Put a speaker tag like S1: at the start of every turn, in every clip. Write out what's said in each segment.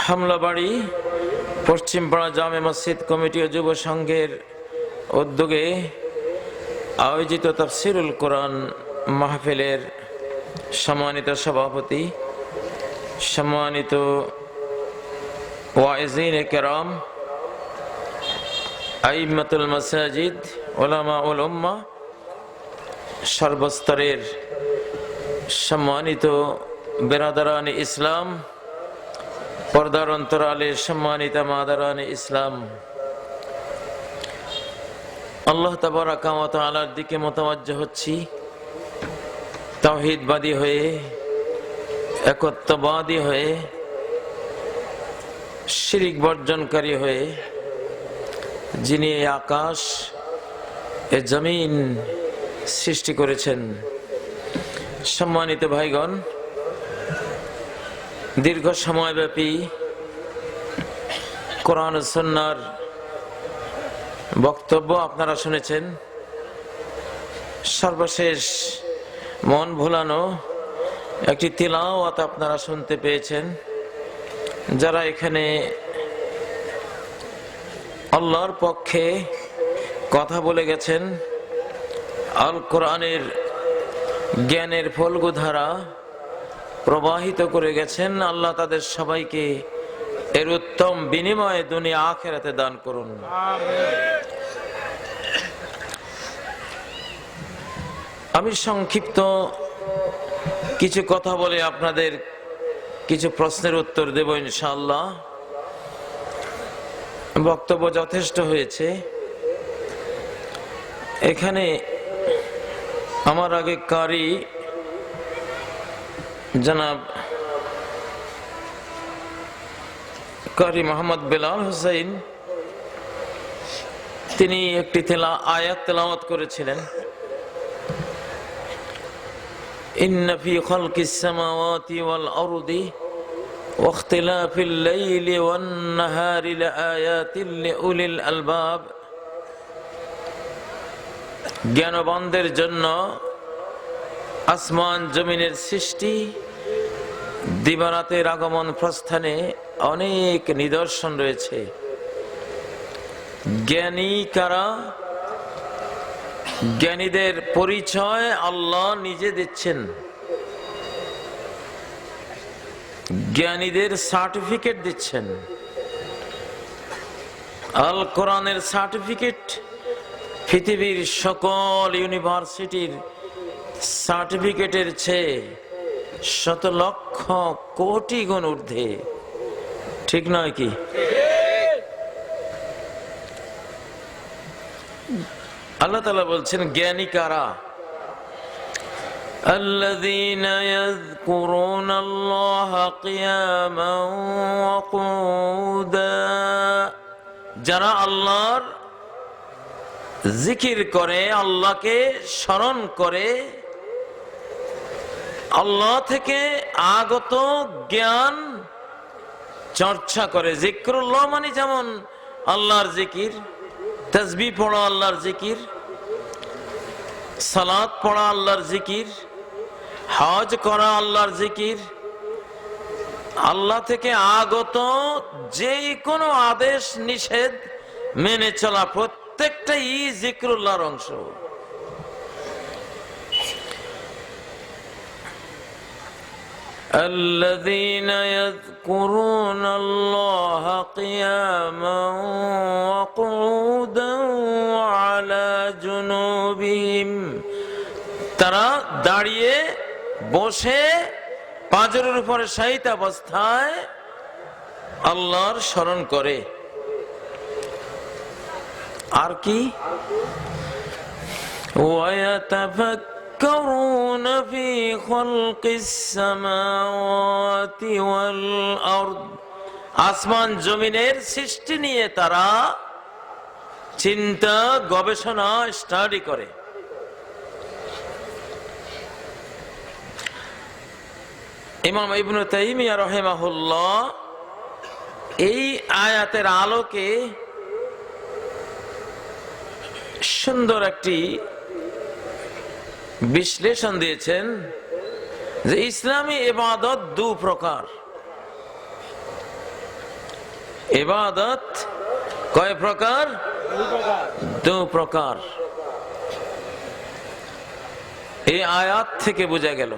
S1: হামলাবাড়ি পশ্চিমপাড়া জামে মসজিদ কমিটি ও যুব সংঘের উদ্যোগে আয়োজিত তাফসিরুল কোরআন মাহফিলের সম্মানিত সভাপতি, সম্মানিত ওয়াইজিনে কেরাম, আইম্মাতুল মাসাজিদ, উলামাউল উম্মাহ, সর্বস্তরের সম্মানিত বেরাদারানে ইসলাম, পর্দার অন্তরালের সম্মানিতা মাদারানে ইসলাম, আল্লাহ তাবারাকা ওয়া তাআলার দিকে মোতাওয়াজ্জহ হচ্ছি তাওহীদবাদী হয়ে, একত্ববাদী হয়ে, শিরিক বর্জনকারী হয়ে, যিনি এই আকাশ এ জমিন সৃষ্টি করেছেন। সম্মানিত ভাইগণ, দীর্ঘ সময়ব্যাপী কোরআন ও সুন্নাহর বক্তব্য আপনারা শুনেছেন। সর্বশেষ মন ভোলানো একটি তিলাওয়াত আপনারা শুনতে পেয়েছেন। যারা এখানে আল্লাহর পক্ষে কথা বলে গেছেন, আল কোরআনের জ্ঞানের ফলগুধারা প্রবাহিত করে গেছেন, আল্লাহ তাদের সবাইকে এর উত্তম বিনিময়ে দুনিয়া আখিরাতে দান করুন। আমি সংক্ষিপ্ত কিছু কথা বলে আপনাদের কিছু প্রশ্নের উত্তর দেব ইনশাআল্লাহ। বক্তব্য যথেষ্ট হয়েছে। এখানে আমার আগে কারি জনাব কারি মোহাম্মদ বেলাল হোসেন, তিনি একটি আয়াত তেলাওয়াত করেছিলেন। ইন্না ফি খালকিস সামাওয়াতি ওয়াল আরদি ওয়া ইখতিলাফিল লাইলি ওয়ান নাহারি লাআয়াতিন লিউলিল আলবাব। জ্ঞানবানদের জন্য আসমান জমিনের সৃষ্টি, দিবারাতের আগমন প্রস্থানে অনেক নিদর্শন রয়েছে। জ্ঞানী কারা? জ্ঞানীদের পরিচয় আল্লাহ নিজে দিচ্ছেন। জ্ঞানীদের সার্টিফিকেট দিচ্ছেন। আল কোরআনের সার্টিফিকেট পৃথিবীর সকল ইউনিভার্সিটির সার্টিফিকেটের চেয়ে শত লক্ষ কোটি গুণ ঊর্ধ্বে। ঠিক নয় কি? আল্লাহ তাআলা বলছেন জ্ঞানী কারা? আল্লাযীনা ইয়াযকুরুনাল্লাহা কিয়ামান ওয়া কুউদা, যারা আল্লাহর জিকির করে, আল্লাহকে স্মরণ করে, আল্লাহ থেকে আগত জ্ঞান চর্চা করে। জিক্রুল্লাহ মানে যেমন আল্লাহর জিকির, তাসবিহ পড়া আল্লাহর জিকির, সালাত পড়া আল্লাহর জিকির, হজ করা আল্লাহর জিকির। আল্লাহ থেকে আগত যে কোনো আদেশ নিষেধ মেনে চলা প্রত্যেকটাই জিক্রুল্লাহর অংশ। الذين يذكرون الله قياما وقعودا وعلى جنوبهم, তারা দাঁড়িয়ে, বসে, পাঁজরের উপরে শায়িত অবস্থায় আল্লাহর স্মরণ করে। আর কি? وَيَتَفَكَّرُونَ فِي خَلْقِ السَّمَاوَاتِ وَالْأَرْضِ, আসমান জমিনের সৃষ্টি নিয়ে তারা চিন্তা, গবেষণা, স্টাডি করে। ইমাম ইবনে তাইমিয়া রাহিমাহুল্লাহ এই আয়াতের আলোকে সুন্দর একটি বিশ্লেষণ দিয়েছেন যে ইসলামী ইবাদত দু প্রকার। ইবাদত কয় প্রকার? দু প্রকার। এই আয়াত থেকে বোঝা গেল,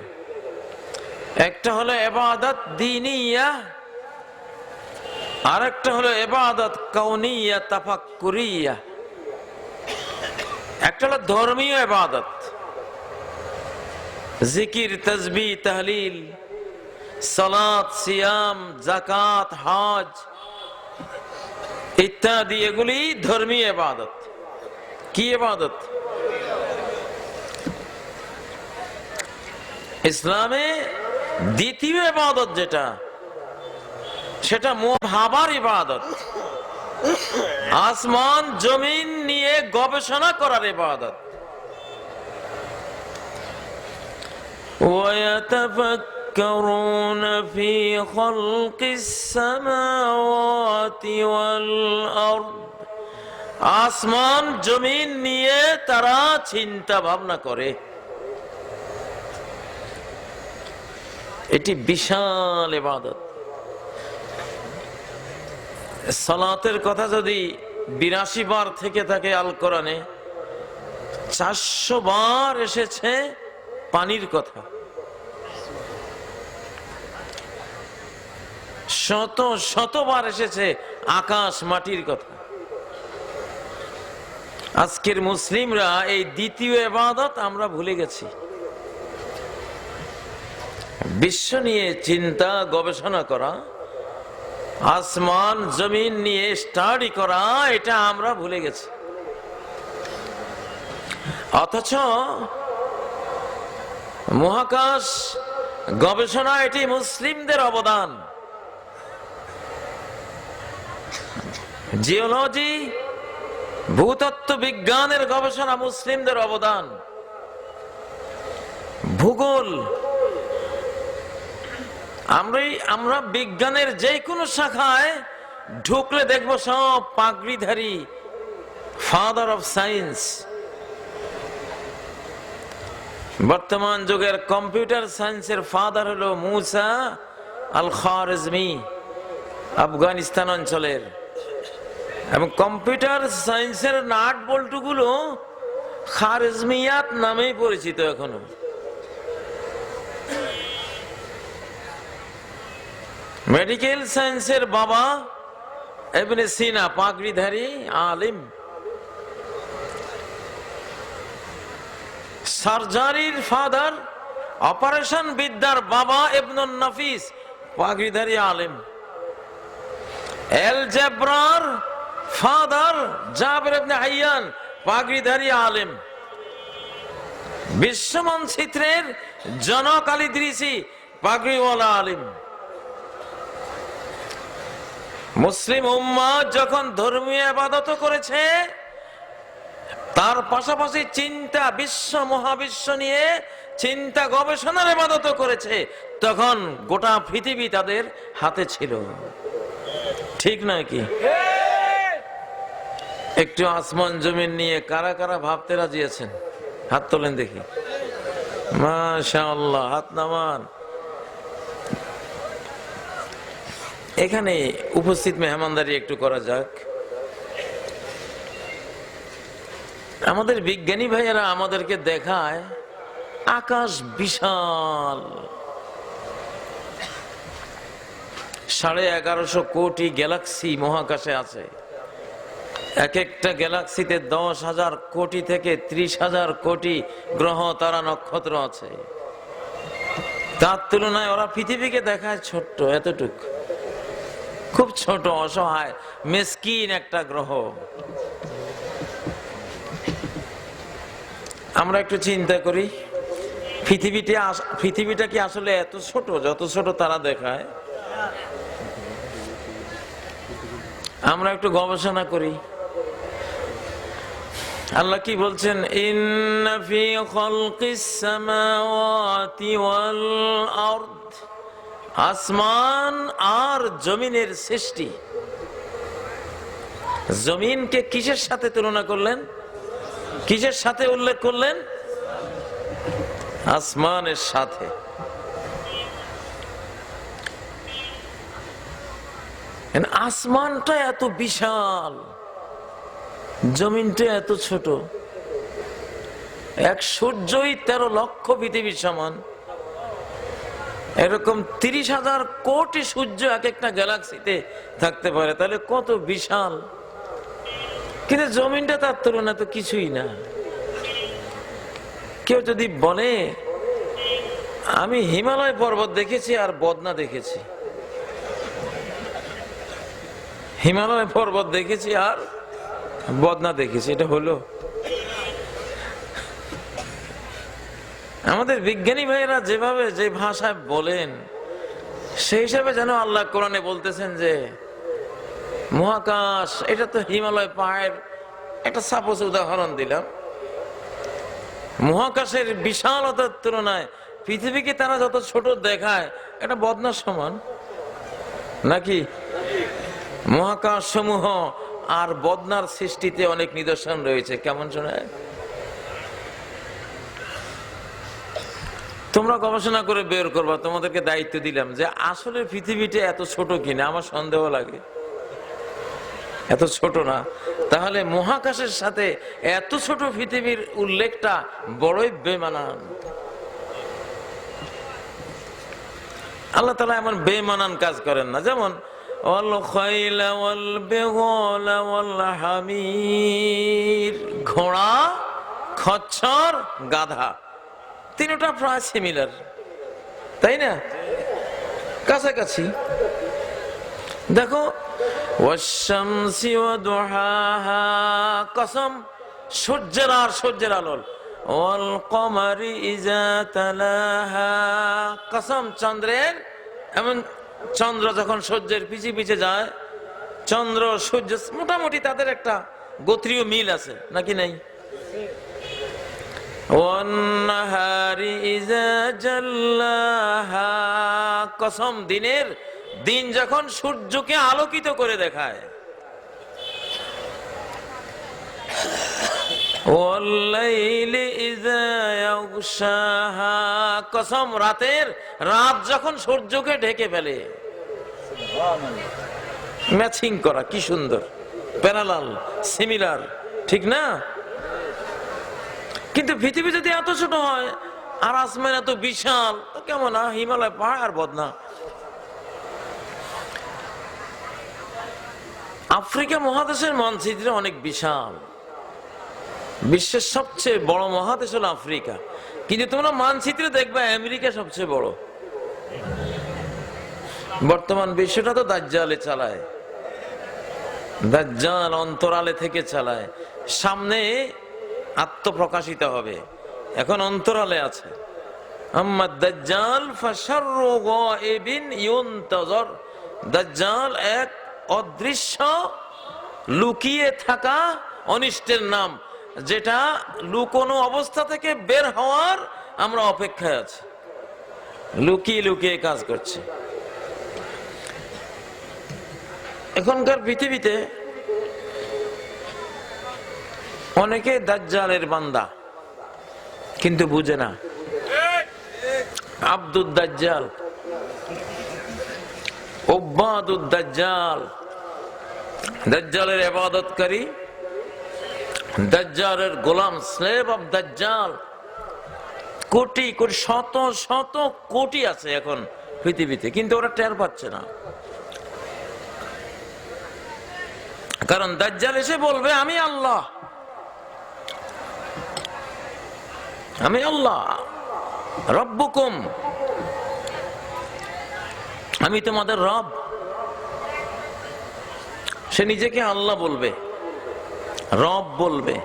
S1: একটা হলো ইবাদত দ্বীনিয়া, আর একটা হলো ইবাদত কাউনিয়া তাফাক্কুরিয়া। একটা হলো ধর্মীয় ইবাদত, জিকির, তাসবিহ, তাহলিল, সালাত, সিয়াম, যাকাত, হজ ইত্যাদি, এগুলি ধর্মীয় ইবাদত। কি ইবাদত? ইসলামে দ্বিতীয় ইবাদত যেটা, সেটা ভাবার ইবাদত, আসমান জমিন নিয়ে গবেষণা করার ইবাদত। وَيَتَفَكَّرُونَ فِي خَلْقِ السَّمَاوَاتِ وَالْأَرْضِ, আসমান জমিন নিয়ে তারা চিন্তা ভাবনা করে। এটি বিশাল ইবাদত। সালাতের কথা যদি 82 বার থেকে থাকে আল কোরআনে, 400 বার এসেছে পানির কথা, শত শতবার এসেছে আকাশ মাটির কথা। আজকের মুসলিমরা এই দ্বিতীয় ইবাদত আমরা ভুলে গেছি। বিশ্ব নিয়ে চিন্তা গবেষণা করা, আসমান জমিন নিয়ে স্টাডি করা, এটা আমরা ভুলে গেছি। অথচ মহাকাশ গবেষণা, এটি মুসলিমদের অবদান। জিওলজি, ভূতত্ত্ব বিজ্ঞানের গবেষণা মুসলিমদের অবদান। ভূগোল, আমরা বিজ্ঞানের যে কোনো শাখায় ঢুকলে দেখবো সব পাগড়িধারী ফাদার অফ সায়েন্স। বর্তমান যুগের কম্পিউটার সায়েন্সের ফাদার হলো মুসা আল খারেজমি, আফগানিস্তান অঞ্চলের। এবং কম্পিউটার সায়েন্সের নাট বল্টুগুলো খারেজমিয়াত নামেই পরিচিত এখনো। মেডিকেল সায়েন্সের বাবা ইবনে সিনা, পাগড়িধারী আলিম। সার্জারির ফাদার, অপারেশন বিদ্যার বাবা ইবনুন নাফিস, পাগড়িধারী আলিম। এলজেব্রার ফাদার জাবের ইবনে হাইয়ান, পাগড়িধারী আলিম। বিশ্ব মানচিত্রের জনক আল ইদরিসি, পাগড়িওয়ালা আলিম। মুসলিম উম্মাহ যখন ধর্মীয় ইবাদত করেছে, তার পাশাপাশি চিন্তা, বিশ্ব মহাবিশ্ব নিয়ে চিন্তা গবেষণার ইবাদত করেছে, তখন গোটা পৃথিবী তাদের হাতে ছিল। ঠিক নয় কি? একটু আসমান জমিন নিয়ে কারা কারা ভাবতে রাজি আছেন? হাত তোলেন দেখি। মাশাআল্লাহ, হাত নামান। এখানে উপস্থিত মেহমানদারি একটু করা যাক। আমাদের বিজ্ঞানী ভাইয়েরা আমাদেরকে দেখায় আকাশ বিশাল, 1150 কোটি গ্যালাক্সি মহাকাশে আছে। এক একটা গ্যালাক্সিতে 10,000 কোটি থেকে 30,000 কোটি গ্রহ তারা নক্ষত্র আছে। তার তুলনায় ওরা পৃথিবীকে দেখায় ছোট্ট, এতটুক, খুব ছোট, অসহায়, মিসকিন একটা গ্রহ। আমরা একটু চিন্তা করি, পৃথিবীটা কি আসলে এত ছোট যত ছোট তারা দেখায়? আমরা একটু গবেষণা করি। আল্লাহ কি বলছেন? ইন্না ফি খালকিস সামাওয়াতি ওয়াল আরদ, আসমান আর জমিনের সৃষ্টি। জমিনকে কিসের সাথে তুলনা করলেন? কিসের সাথে উল্লেখ করলেন? আসমানের সাথে। আসমানটা এত বিশাল, জমিনটা এত ছোট, এক সূর্যই 13 লক্ষ পৃথিবীর সমান। এরকম 30,000 কোটি সূর্য এক একটা গ্যালাক্সিতে থাকতে পারে, তাহলে কত বিশাল। কিন্তু জমিনটা তার তুলনায় তো কিছুই না। কেউ যদি বলে আমি হিমালয় পর্বত দেখেছি আর বদনা দেখেছি, হিমালয় পর্বত দেখেছি আর বদনা দেখেছি, এটা হলো? আমাদের বিজ্ঞানী ভাইয়েরা যেভাবে যে ভাষায় বলেন, সেই হিসাবে যেন আল্লাহ কোরআনে বলতেছেন যে মহাকাশ এটা তো হিমালয় পাহাড়ের একটা সাপোজ উদাহরণ দিলাম, মহাকাশের বিশালতার তুলনায় পৃথিবীকে তারা যত ছোট দেখায় এটা বদনার সমান নাকি? মহাকাশ সমূহ আর বদনার সৃষ্টিতে অনেক নিদর্শন রয়েছে। কেমন শোনায়? তোমরা গবেষণা করে বের করবা, তোমাদেরকে দায়িত্ব দিলাম যে আসলে পৃথিবীটা এত ছোট কিনা। আমার সন্দেহ লাগে এত ছোট না। তাহলে মহাকাশের সাথে এত ছোট পৃথিবীর উল্লেখটা বড়ই বেমানান। আল্লাহ তাআলা এমন বেমানান কাজ করেন না। যেমন ঘোড়া, খচ্চর, গাধা, তিনটা প্রায় সিমিলার, তাই না? কাছাকাছি। দেখো কসম সূর্যের আর সূর্যের আলোর, কসম চন্দ্রের, এমন চন্দ্র যখন সূর্যের পিছে পিছে যায়, চন্দ্র সূর্য মোটামুটি তাদের একটা গোত্রীয় মিল আছে নাকি নাই? কসম দিনের, দিন যখন সূর্যকে আলোকিত করে দেখায়, কসম রাতের, রাত যখন সূর্যকে ঢেকে ফেলে। ম্যাচিং করা কি সুন্দর, প্যারালাল, সিমিলার, ঠিক না? কিন্তু পৃথিবী যদি এত ছোট হয় আর আসমান এত বিশাল, তো কেমন? হিমালয় পাহাড় আর বদনা। আফ্রিকা মহাদেশের মানচিত্র অনেক বিশাল, বিশ্বের সবচেয়ে বড় মহাদেশ হলো আফ্রিকা। কিন্তু তোমরা মানচিত্রে দেখবে আমেরিকা সবচেয়ে বড়। বর্তমান বিশ্বটা তো দাজ্জালে চালায়, দাজ্জাল অন্তরালে থেকে চালায়। সামনে আত্মপ্রকাশিত হবে, এখন অন্তরালে আছে। আম্মা দাজ্জাল ফাশাররু গায়বিন ইউনতাজার। দাজ্জাল এক অদৃশ্য লুকিয়ে থাকা অনিষ্টের নাম, যেটা লুকোনো অবস্থা থেকে বের হওয়ার আমরা অপেক্ষায় আছি, লুকিয়ে লুকিয়ে কাজ করছে। এখনকার পৃথিবীতে অনেকে দাজ্জালের বান্দা, কিন্তু বুঝে না। আব্দুদ দাজ্জাল, উব্বাদুদ দাজ্জাল, দাজ্জালের ইবাদতকারী, দাজ্জালের গোলাম, স্লেভ অফ দাজ্জাল, কোটি কোটি, শত শত কোটি আছে এখন পৃথিবীতে, কিন্তু ওরা টের পাচ্ছে না। কারণ দাজ্জাল এসে বলবে আমি আল্লাহ, আমি আল্লাহ রব্বুকুম, আমি তোমাদের রব। সে নিজেকে আল্লাহ বলবে, রব বলবে।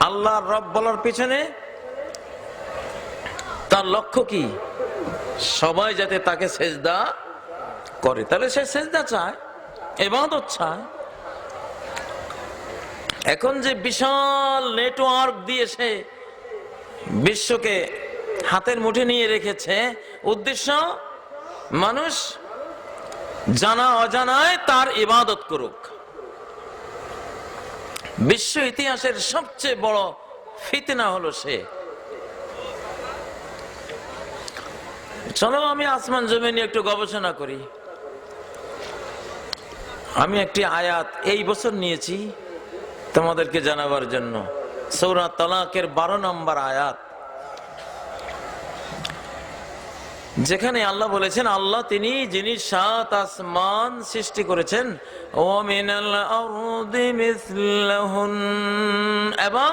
S1: আল্লাহ রব বলার পিছনে তার লক্ষ্য কি? সবাই যাতে তাকে সেজদা করে। তাহলে সে সেজদা চায়, ইবাদত চায়। এখন যে বিশাল নেটওয়ার্ক দিয়ে সে বিশ্বকে হাতের মুঠে নিয়ে রেখেছে, উদ্দেশ্য মানুষ জানা অজানায় তার ইবাদত করুক। বিশ্ব ইতিহাসের সবচেয়ে বড় ফিতনা হলো সে। চলো আমি আসমান জমি নিয়ে একটু গবেষণা করি। আমি একটি আয়াত এই বছর নিয়েছি তোমাদেরকে জানাবার জন্য, সূরা তালাকের 12 নম্বর আয়াত, যেখানে আল্লাহ বলেছেন, আল্লাহ তিনি যিনি 7 আসমান সৃষ্টি করেছেন, ওয়া মিনাল আরদি মিসলাহুন, এবং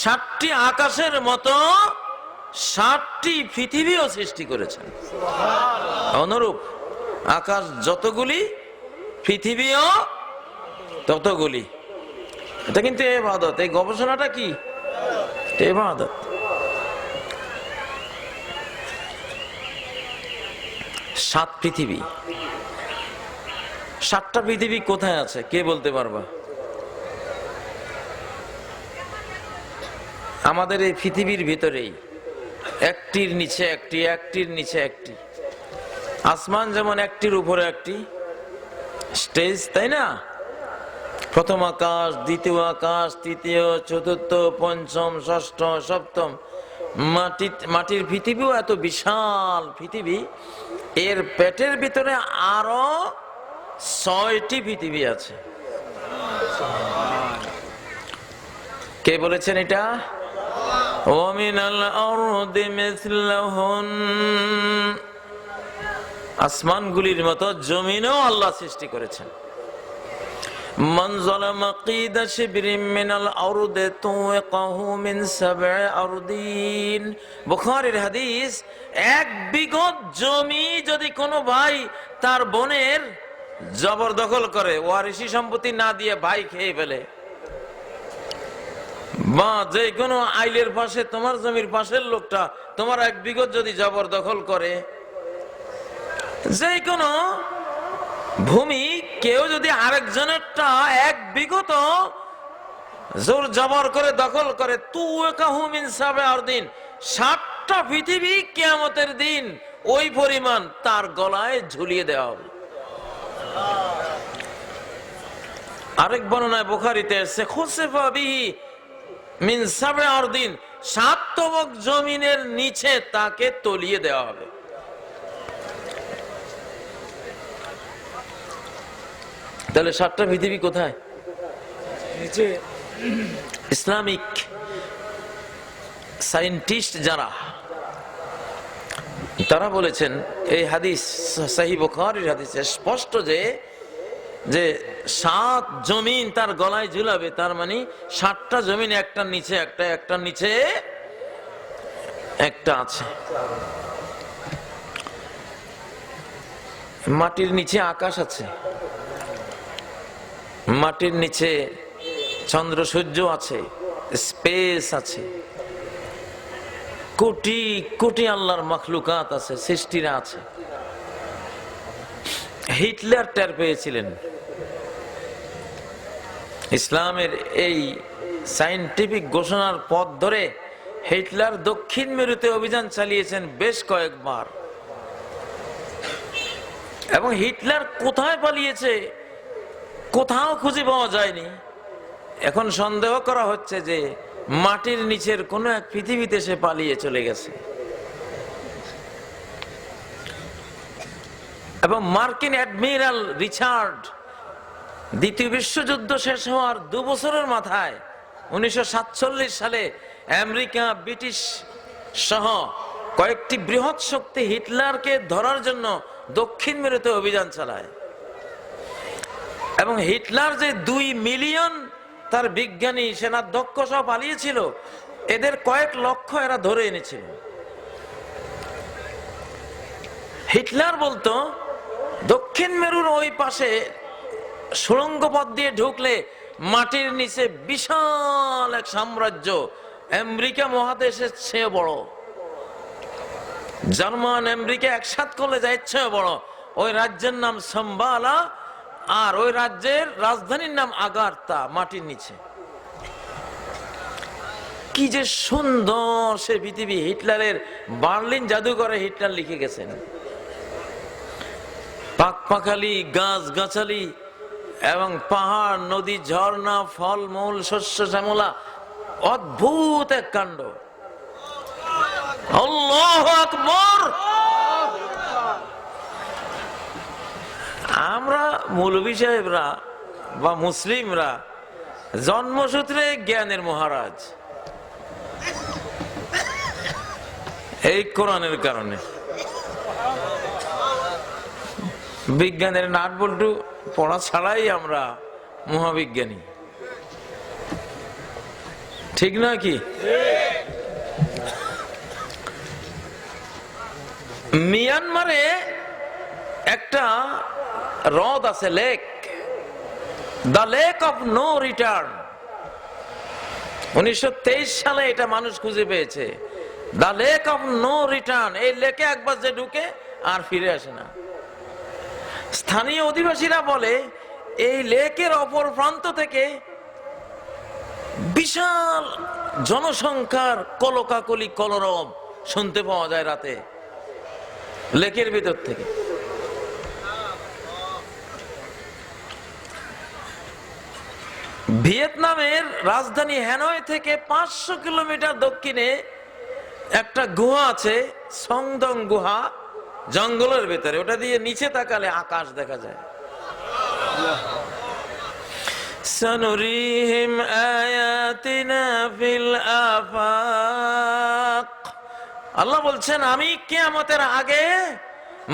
S1: 7টি আকাশের মতো 7টি পৃথিবীও সৃষ্টি করেছেন। অনুরূপ আকাশ যতগুলি, পৃথিবীও ততগুলি। এটা কিন্তু ইবাদত। এই গবেষণাটা কি? ইবাদত। 7 পৃথিবী। 7টা পৃথিবী কোথায় আছে কে বলতে পারবা? আমাদের এই পৃথিবীর ভিতরেই, একটির নিচে একটি, একটির নিচে একটি। আসমান যেমন একটির উপরে একটি স্টেজ, তাই না? প্রথম আকাশ, দ্বিতীয় আকাশ, তৃতীয়, চতুর্থ, পঞ্চম, ষষ্ঠ, সপ্তম। মাটির পৃথিবীও এত বিশাল পৃথিবী, এর পেটের ভিতরে আরো 6টি পৃথিবী আছে। কে বলেছেন এটা? ওয়ামিনাল আরদি মিসলাহুন, আসমানগুলির মতো জমিনও আল্লাহ সৃষ্টি করেছেন। মান যালামা কিদা শিবরিন মিনাল আরদি তুওয়াকাহু মিন 7 আরদিন। বুখারীর হাদিস, 1 বিঘত জমি যদি কোনো ভাই তার বোনের জবরদখল করে, ওয়ারিশি সম্পত্তি না দিয়ে ভাই খেয়ে ফেলে, বা যে কোনো আইলের পাশে তোমার জমির পাশের লোকটা তোমার 1 বিঘত যদি জবরদখল করে, যে কোনো ভূমি কেউ যদি আরেকজনেরটা 1 বিঘত জোর জবর করে দখল করে, তুওয়াকাহু মিন 7 আরদিন, 7টা পৃথিবী কিয়ামতের দিন ওই পরিমাণ তার গলায় ঝুলিয়ে দেওয়া হবে। আরেক বর্ণনায় বুখারীতে আছে, খুসিফা বিহি মিন 7 আরদিন, 7 তবক জমিনের নিচে তাকে তলিয়ে দেওয়া হবে। তাহলে 7টা পৃথিবী কোথায়? নিচে। ইসলামিক সায়েন্টিস্ট যারা, তারা বলেছেন এই হাদিস সহিহ বুখারীর হাদিসে স্পষ্ট যে 7 জমিন তার গলায় ঝুলাবে, তার মানে 7টা জমিন একটার নিচে একটা, একটার নিচে একটা আছে। মাটির নিচে আকাশ আছে, মাটির নিচে চন্দ্র সূর্য আছে, স্পেস আছে, কোটি কোটি আল্লাহর মাখলুকাত আছে, সৃষ্টিরা আছে। হিটলার টের পেয়েছিলেন ইসলামের এই সায়েন্টিফিক ঘোষণার পথ ধরে। হিটলার দক্ষিণ মেরুতে অভিযান চালিয়েছেন বেশ কয়েকবার, এবং হিটলার কোথায় পালিয়েছে কোথাও খুঁজে পাওয়া যায়নি। এখন সন্দেহ করা হচ্ছে যে মাটির নিচের কোন এক পৃথিবীতে সে পালিয়ে চলে গেছে। এবং মার্কিন অ্যাডমিরাল রিচার্ড দ্বিতীয় বিশ্বযুদ্ধ শেষ হওয়ার 2 বছরের মাথায় 1947 সালে আমেরিকা, ব্রিটিশ সহ কয়েকটি বৃহৎ শক্তি হিটলারকে ধরার জন্য দক্ষিণ মেরুতে অভিযান চালায়, এবং হিটলার যে 2 মিলিয়ন তার বিজ্ঞানী সেনা দক্ষ সব পালিয়েছিল, এদের কয়েক লক্ষ এরা ধরে এনেছিল। হিটলার বলতো দক্ষিণ মেরুর ওই পাশে সুড়ঙ্গ পথ দিয়ে ঢুকলে মাটির নিচে বিশাল এক সাম্রাজ্য, আমেরিকা মহাদেশের চেয়ে বড়, জার্মান আমেরিকা একসাথে করলে যায় চেয়ে বড়। ওই রাজ্যের নাম সাম্বালা, আর ওই রাজ্যের রাজধানীর নাম আগারতা, মাটির নিচে। কি যে সুন্দর সে পৃথিবী! হিটলারের বার্লিন জাদুঘরে হিটলার লিখে গেছেন, পাকপাখালি, গাছ গাছালি এবং পাহাড়, নদী, ঝর্ণা, ফলমূল, শস্য শ্যামলা, অদ্ভুত এক কাণ্ড। আল্লাহু আকবার! আমরা মৌলভী সাহেবরা বা মুসলিমরা জন্মসূত্রে জ্ঞানের মহারাজ, এই কোরআনের কারণে। বিজ্ঞানের নাট বল্টু পড়া ছাড়াই আমরা মহাবিজ্ঞানী, ঠিক না কি? মিয়ানমারে একটা হ্রদ আছে, lake, the lake of no return. 1923 সালে এটা মানুষ খুঁজে পেয়েছে, the lake of no return. এই লেকে একবার যে ঢুকে আর ফিরে আসে না। স্থানীয় অধিবাসীরা বলে এই লেকের অপর প্রান্ত থেকে বিশাল জনসংখ্যার কলকাকলি কলরব শুনতে পাওয়া যায় রাতে লেকের ভিতর থেকে। ভিয়েতনামের রাজধানী হ্যানয় থেকে 500 কিলোমিটার দক্ষিণে একটা গুহা আছে, সংদং গুহা, জঙ্গলের ভেতরে। ওটা দিয়ে নিচে তাকালে আকাশ দেখা যায়। সানুরিহিম আয়াতিনা ফিল আফাক। আল্লাহ বলছেন আমি কিয়ামতের আগে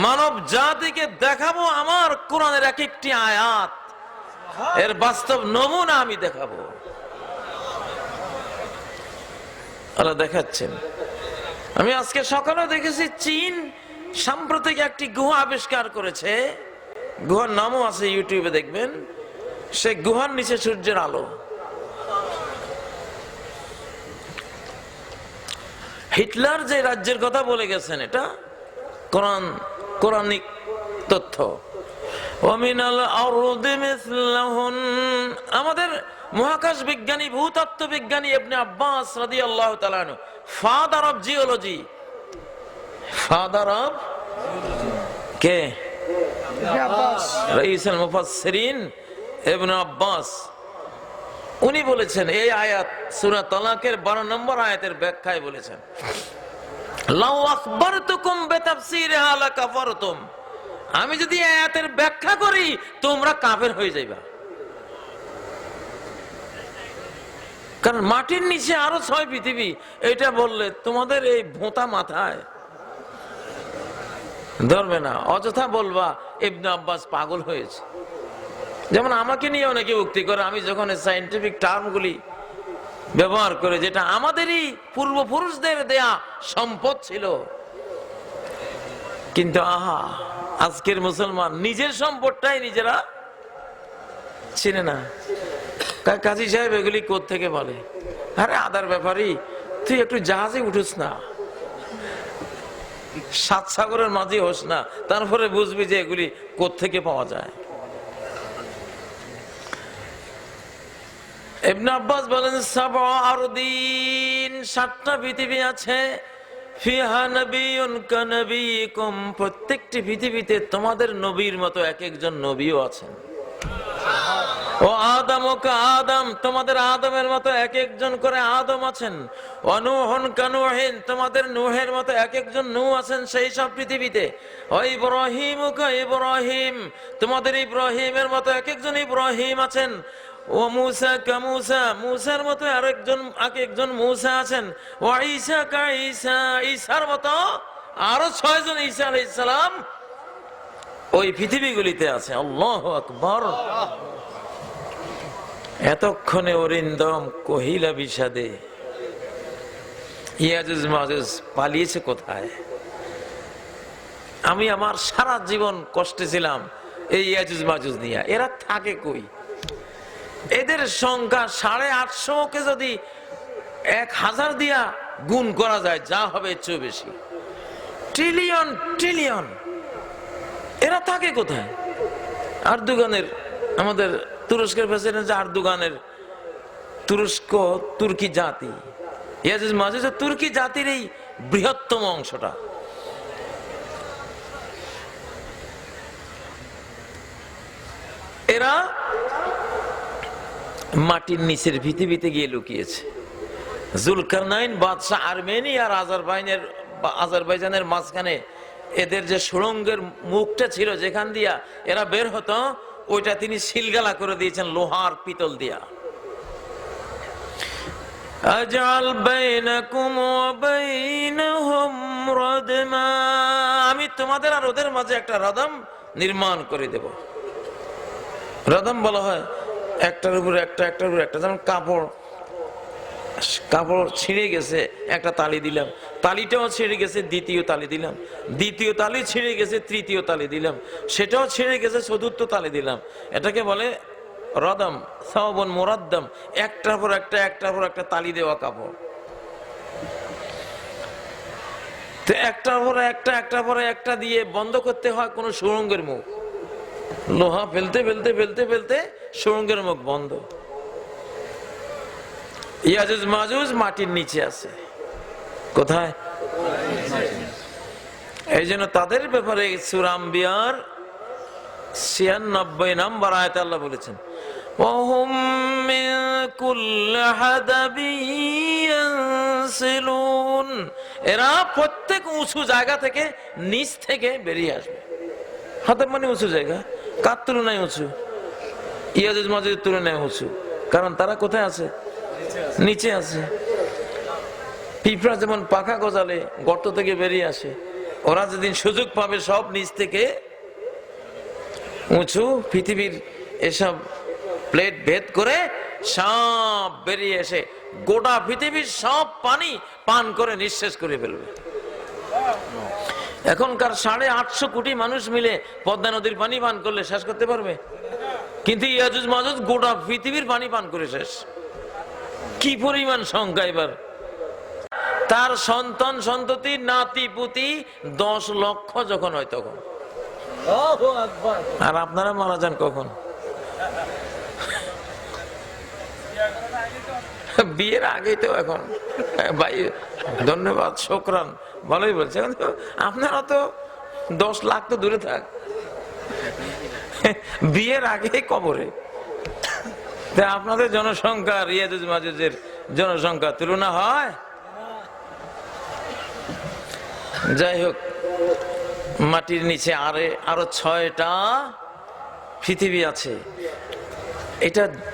S1: মানব জাতিকে দেখাবো আমার কোরআনের এক একটি আয়াত, এর বাস্তব নমুনা আমি দেখাবো। আল্লাহ দেখাচ্ছেন। আমি আজকে সকালে দেখেছি চীন সাম্প্রতিক একটি গুহা আবিষ্কার করেছে। গুহার নামও আছে, ইউটিউবে দেখবেন। সে গুহার নিচে সূর্যের আলো। হিটলার যে রাজ্যের কথা বলে গেছেন, এটা কোরআনিক তথ্য। আমাদের মহাকাশ বিজ্ঞানী, ভূতত্ত্ব বিজ্ঞানী ইবনে আব্বাস রাদিয়াল্লাহু তাআলা আনহু, father of geology, father of কে? রাইসুল মুফাসসিরিন ইবনে আব্বাস। উনি বলেছেন এই আয়াত সূরা তালাকের 12 নম্বর আয়াতের ব্যাখ্যায় বলেছেন, লাউ আখবারতুকুম বিতাফসীরিহা লাকাফারতুম। আমি যদি আয়াতের ব্যাখ্যা করি তোমরা কাফের হয়ে যাইবা। কারণ মাটির নিচে আরো 6 পৃথিবী, এটা বললে তোমাদের এই ভোঁতা মাথায় ধরবে না। অযথা বলবা ইবনে আব্বাস পাগল হয়েছে। যেমন আমাকে নিয়ে অনেকে উক্তি করে, আমি যখন সায়েন্টিফিক টার্মগুলি ব্যবহার করে, যেটা আমাদেরই পূর্বপুরুষদের দেয়া সম্পদ ছিল। কিন্তু আহা, আজকের মুসলমান নিজের সম্পদটাই নিজেরা চিনে না। কাজী সাহেব এগুলি কোত্থেকে বলে? আরে আদার ব্যাপারই, তুই একটু জাহাজে উঠোস না, 7 সাগরের মাঝে হোস না, তারপরে বুঝবি যে এগুলি কোত্থেকে পাওয়া যায়। ইবনে আব্বাস বলেন, 7টা পৃথিবী আছে, ফিহা নবিয়ুন কানবিয়িকুম। প্রত্যেকটি পৃথিবীতে তোমাদের নবীর মতো এক একজন নবীও আছেন। ও আদম কা আদম, তোমাদের আদমের মতো এক একজন করে আদম আছেন। ও নূহুন কানূহিন, তোমাদের নূহের মতো এক একজন নূহ আছেন সেই সব পৃথিবীতে। ও ইব্রাহিম কা ইব্রাহিম, তোমাদের ইব্রাহিমের মতো এক একজন ইব্রাহিম আছেন। ও মূসা কা মূসা, মূসার মতো এক একজন মূসা আছেন। ও ঈসা কা ঈসা, ঈসার মতো আরো 6 জন ঈসা আলাইহিস সালাম ওই পৃথিবীগুলিতে আছে। আল্লাহু আকবার। এতক্ষণে অরিন্দম কহিলা বিষাদে, ইয়াজুজ মাজুজ পালিয়েছে কোথায়? আমি আমার সারা জীবন কষ্টে ছিলাম এই ইয়াজুজ মাজুজ নিয়ে। এরা থাকে কই? এদের সংখ্যা 850কে যদি 1000 দিয়া গুণ করা যায়, যা হবে এর চেয়ে বেশি, ট্রিলিয়ন ট্রিলিয়ন। এরা থাকে কোথায়? আরদোগানের, আমাদের তুরস্কের প্রেসিডেন্ট আরদোগানের তুরস্ক তুর্কি জাতি, ইয়াজুজ মাজুজ তুর্কি জাতির এই বৃহত্তম অংশটা। এরা মাটির নিচের পৃথিবীতে গিয়ে লুকিয়েছে। জুলকারনাইন বাদশাহ আর্মেনিয়া আর আজারবাইজানের মাঝখানে এদের যে সুড়ঙ্গের মুখটা ছিল, যেখান দিয়া এরা বের হতো, ওইটা তিনি সিলগালা করে দিয়েছেন লোহার পিতল দিয়া। আজআল বাইনাকুম ওয়া বাইনাহুম রাদমা, আমি তোমাদের আর ওদের মাঝে একটা রদম নির্মাণ করে দেব। রদম বলা হয় একটার উপরে একটা, একটার উপরে একটা। যেমন কাপড় ছিঁড়ে গেছে, একটা তালি দিলাম, তালিটাও ছিঁড়ে গেছে, দ্বিতীয় তালি দিলাম, দ্বিতীয় তালি ছিঁড়ে গেছে, তৃতীয় তালি দিলাম, সেটাও ছিঁড়ে গেছে, চতুর্থ তালি দিলাম। এটাকে বলে রদম, সাওবুন মুরাদ্দাম, একটার পর একটা, একটার পর একটা তালি দেওয়া কাপড়। তো একটার পর একটা, একটার পরে একটা দিয়ে বন্ধ করতে হয় কোন সুড়ঙ্গের মুখ। লোহা ফেলতে ফেলতে ফেলতে ফেলতে সুড়ঙ্গের মুখ বন্ধ। ইয়াজুজ মাজুজ মাটির নিচে আছে। কোথায়? এই জন্য তাদের ব্যাপারে সূরা আম্বিয়ার ৯৬ নম্বর আয়াতে আল্লাহ বলেছেন, ওয়াহুম মিন কুল্লি হাদাবিন ইয়ানসিলুন, এরা প্রত্যেক উঁচু জায়গা থেকে নিচ থেকে বেরিয়ে আসবে। হাদাব মানে উঁচু জায়গা, কার তুলনায় উঁচু? ইয়াজুজ মাজুজের তুলনায় উঁচু, কারণ তারা কোথায় আছে? নিচে আছে। পিঁপড়া যেমন পাখা গজালে গর্ত থেকে বেরিয়ে আসে, ওরা যেদিন সুযোগ পাবে সব নিচ থেকে উঁচু পৃথিবীর এসব প্লেট ভেদ করে সব বেরিয়ে এসে গোটা পৃথিবীর সব পানি পান করে নিঃশেষ করে ফেলবে। এখনকার 850 কোটি মানুষ মিলে পদ্মা নদীর পানি পান করলে শেষ করতে পারবে? কিন্তু ইয়াজুজ মাজুজ গোটা পৃথিবীর পানি পান করে শেষ। কি পরিমাণ সংখ্যা! এবার তার সন্তান সন্ততি নাতি পুতি 10 লক্ষ যখন হয় তখন, আর আপনারা মারা যান কখন? বিয়ের আগেই তো। এখন ভাই ধন্যবাদ, শুকরান, ভালোই বলছে। আপনারা তো 10 লাখ তো দূরে থাক, বিয়ের আগেই কবরে। আপনাদের জনসংখ্যা ইয়াজুজ মাজুজের জনসংখ্যা তুলনা হয়? যাই হোক, মাটির নিচে আরো 6টা পৃথিবী আছে।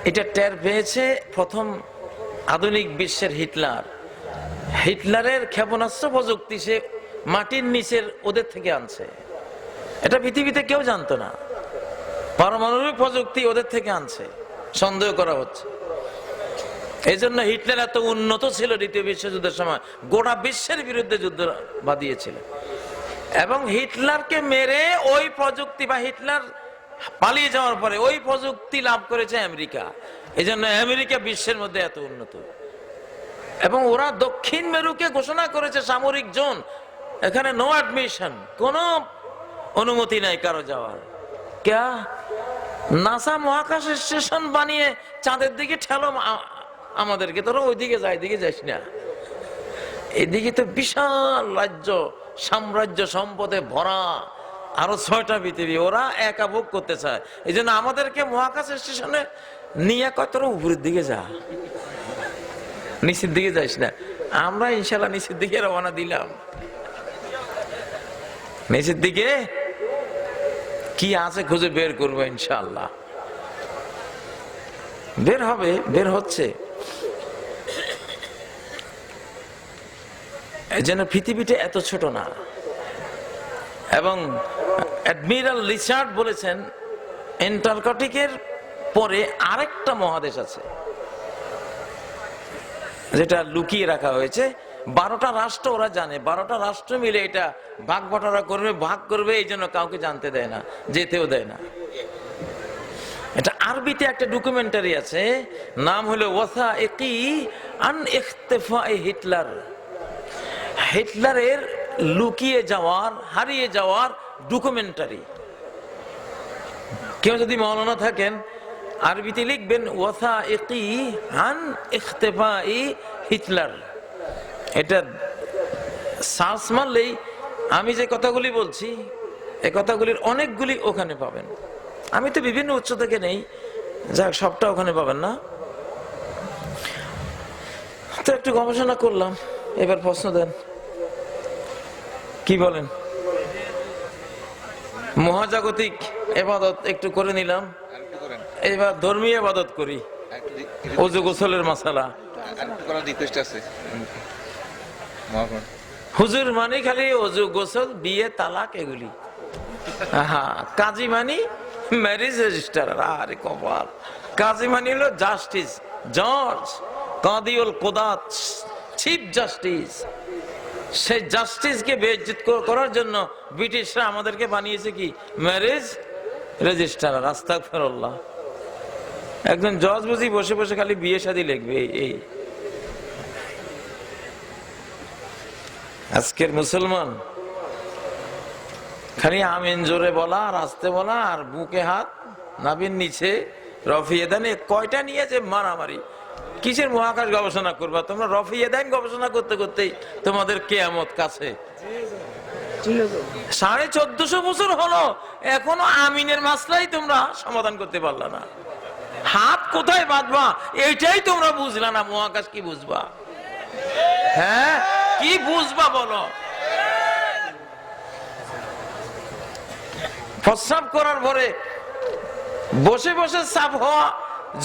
S1: এটা টের পেয়েছে প্রথম আধুনিক বিশ্বের হিটলারের ক্ষেপণাস্ত্র প্রযুক্তি সে মাটির নিচের ওদের থেকে আনছে। এটা পৃথিবীতে কেউ জানতো না। পারমাণবিক প্রযুক্তি ওদের থেকে আনছে, সন্দেহ করা হচ্ছে। এই জন্য হিটলার এত উন্নত ছিল, দ্বিতীয় বিশ্বযুদ্ধের সময় গোটা বিশ্বের বিরুদ্ধে যুদ্ধ বাঁধিয়েছিল। এবং হিটলারকে মেরে ওই প্রযুক্তি, বা হিটলার পালিয়ে যাওয়ার পরে ওই প্রযুক্তি লাভ করেছে আমেরিকা। এই জন্য আমেরিকা বিশ্বের মধ্যে এত উন্নত। এবং ওরা দক্ষিণ মেরুকে ঘোষণা করেছে সামরিক জোন, এখানে নো অ্যাডমিশন, কোনো অনুমতি নাই কারো যাওয়ার। ক্যা? নাসা মহাকাশ স্টেশন বানিয়ে চাঁদের দিকে ঠেলো আমাদেরকে, তোরা ওইদিকে যাই, দিকে যাইস না। এদিকে তো বিশাল রাজ্য, সাম্রাজ্য, সম্পদে ভরা আরো 6টা পৃথিবী, ওরা একা ভোগ করতে চায়। এই জন্য আমাদেরকে মহাকাশ স্টেশনে নিয়ে কয় তোরা উপরের দিকে যা, নিচের দিকে যাইস না। আমরা ইনশাল্লাহ নিচের দিকে রওনা দিলাম। নিচের দিকে কি আছে খুঁজে বের করবো ইনশাল্লাহ। বের হবে, বের হচ্ছে। এই জন্য পৃথিবীটা এত ছোট না। এবং অ্যাডমিরাল রিচার্ড বলেছেন অ্যান্টার্কটিকের পরে আরেকটা মহাদেশ আছে যেটা লুকিয়ে রাখা হয়েছে। 12টা রাষ্ট্র ওরা জানে, 12টা রাষ্ট্র মিলে এটা ভাগ বটারা করবে, ভাগ করবে, এই জন্য কাউকে জানতে দেয় না, যেতেও দেয় না। এটা আরবিতে একটা ডকুমেন্টারি আছে, নাম হলো ওয়াসাইকি আন ইখতিফাই হিটলার। হিটলারের লুকিয়ে যাওয়ার, হারিয়ে যাওয়ার ডকুমেন্টারি। কেউ যদি মৌলানা থাকেন আরবিতে লিখবেন ওয়াসাইকি আন ইখতিফাই হিটলার। এটা সার্চ মারলেই আমি যে কথাগুলি বলছি, এই কথাগুলির অনেকগুলি ওখানে পাবেন। আমি তো বিভিন্ন উৎস থেকে নেই, যাক সবটা ওখানে পাবেন না। তো একটু গবেষণা করলাম, এবার প্রশ্ন দেন, কি বলেন? মহাজাগতিক ইবাদত একটু করে নিলাম। এবার ধর্মীয় ইবাদত করি, ওযু গোসলের মাসালা।
S2: রিকোয়েস্ট আছে
S1: হুজুর মানে খালি ওযু গোসল বিয়ে তালাক এগুলি। কাজী মানি ম্যারেজ রেজিস্টার। আরে কপাল, কাজী মানি হলো জাস্টিস, জজ, কাদিউল কোদাত, চিফ জাস্টিস। সেই জাস্টিসকে বেইজ্জত করার জন্য ব্রিটিশরা আমাদেরকে বানিয়েছে কি ম্যারেজ রেজিস্টার। আস্তাগফিরুল্লাহ। একজন জজ বুঝি বসে বসে খালি বিয়ে শাদী লিখবে। এই আজকের মুসলমান খালি আমিন জোরে বলা আর আস্তে বলা আর বুকে হাত নাভির নিচে রফিয়ে দেন। কয়টা নিয়ে যে মারামারি। কিসের মহাকাশ গবেষণা করবা তোমরা? রফিয়ে দেন গবেষণা করতে করতেই তোমাদের কিয়ামত কাছে। 1450 বছর হলো এখনো আমিনের মাসলাই তোমরা সমাধান করতে পারলা না। হাত কোথায় বাঁধবা এইটাই তোমরা বুঝলা না। মহাকাশ কি বুঝবা? হ্যাঁ, কি বুঝবা বলো? প্রস্রাব করার পরে বসে বসে সাফ হওয়া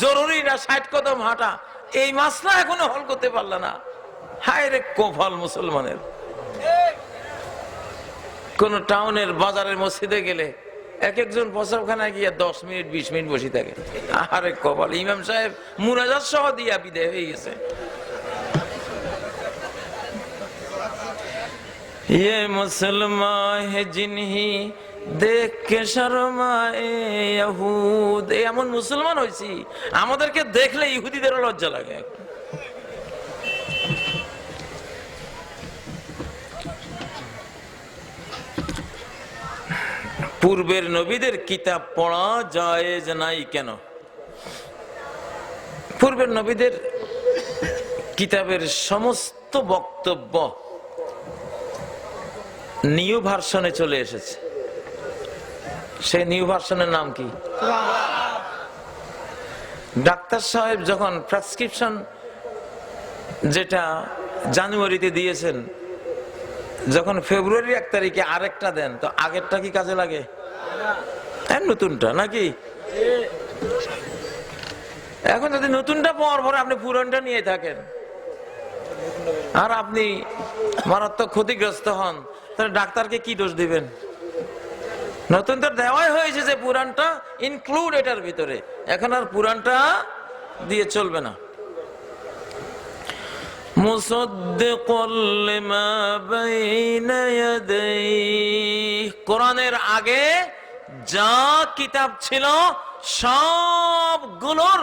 S1: জরুরি না 60 কদম হাঁটা, এই মাসলা এখনো হল করতে পারলা না। হায় রে কপাল মুসলমানের। কোন টাউনের বাজারের মসজিদে গেলে এক একজন প্রস্রাবখানায় গিয়ে 10 মিনিট 20 মিনিট বসে থাকে। আরে কপাল, ইমাম সাহেব মুনাজাত সহ দিয়া বিদায় হয়ে গেছে। ये मुसलमान है जिन्ही देख के शर्माए यहूद। এমন মুসলমান হইছি আমাদেরকে দেখলে ইহুদিদের লজ্জা লাগে। পূর্বের নবীদের কিতাব পড়া জায়েজ নাই কেন? পূর্বের নবীদের কিতাবের সমস্ত বক্তব্য নিউ ভার্সনে চলে এসেছে। সেই নিউ ভার্সনের নাম কি? ডাক্তার সাহেব যখন প্রেসক্রিপশন যেটা জানুয়ারিতে দিয়েছেন, যখন ফেব্রুয়ারি 1 তারিখে আরেকটা দেন, তো আগেরটা কি কাজে লাগে? নতুনটা নাকি? এখন যদি নতুনটা পাওয়ার পরে আপনি পুরনটা নিয়ে থাকেন আর আপনি মারাত্মক ক্ষতিগ্রস্ত হন, তাহলে ডাক্তারকে কি দোষ দিবেন? নতুন তো দেওয়াই হয়েছে যে পুরানটা ইনক্লুড এটার ভিতরে, এখন আর পুরানটা দিয়ে চলবে না। মুসাদ্দিকুল লিমা বাইনা ইয়াদাইহি, কোরআনের আগে যা কিতাব ছিল সবগুলোর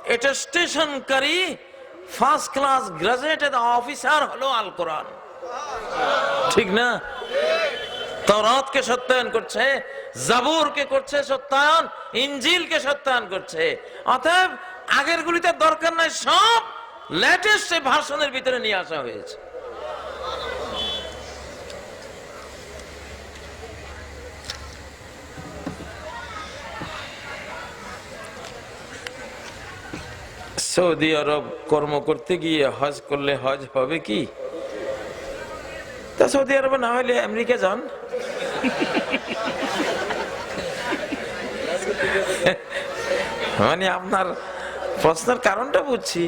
S1: অ্যাটেস্টেশনকারী ফার্স্ট ক্লাস গ্রাজুয়েটেড অফিসার হলো আল কোরআন। ঠিক না? তাওরাতকে সত্যায়ন করছে, জাবুরকে করছে সত্যায়ন, ইনজিলকে সত্যায়ন করছে। অতএব আগের গুলিতে দরকার নাই, সব লেটেস্ট ভার্সনের ভিতরে নিয়ে আসা হয়েছে। সৌদি আরব কর্ম করতে গিয়ে হজ করলে হজ হবে কি? তা সৌদি আরবে না হলে আমেরিকা যান। মানে আপনার প্রশ্নের কারণটা বুঝছি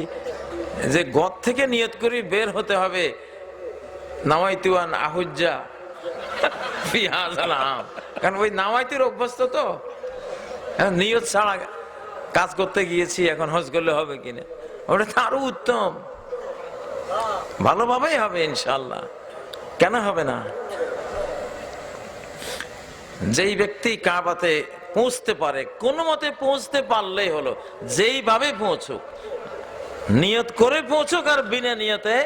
S1: যে ঘর থেকে নিয়ত করে বের হতে হবে, নাওয়াইতুয়ান আহুজ্জা ফি হাযাল আম, কারণ ওই নাওয়াইতুর অভ্যস্ত তো, নিয়ত ছাড়া কাজ করতে গিয়েছি, এখন হজ করলে হবে কিনা? ওটা তো আরো উত্তম, ভালোভাবেই হবে ইনশাআল্লাহ। কেন হবে না? যেই ব্যক্তি কাবাতে পৌঁছতে পারে, কোন মতে পৌঁছতে পারলেই হলো, যেইভাবে পৌঁছুক, নিয়ত করে পৌঁছুক আর বিনা নিয়তে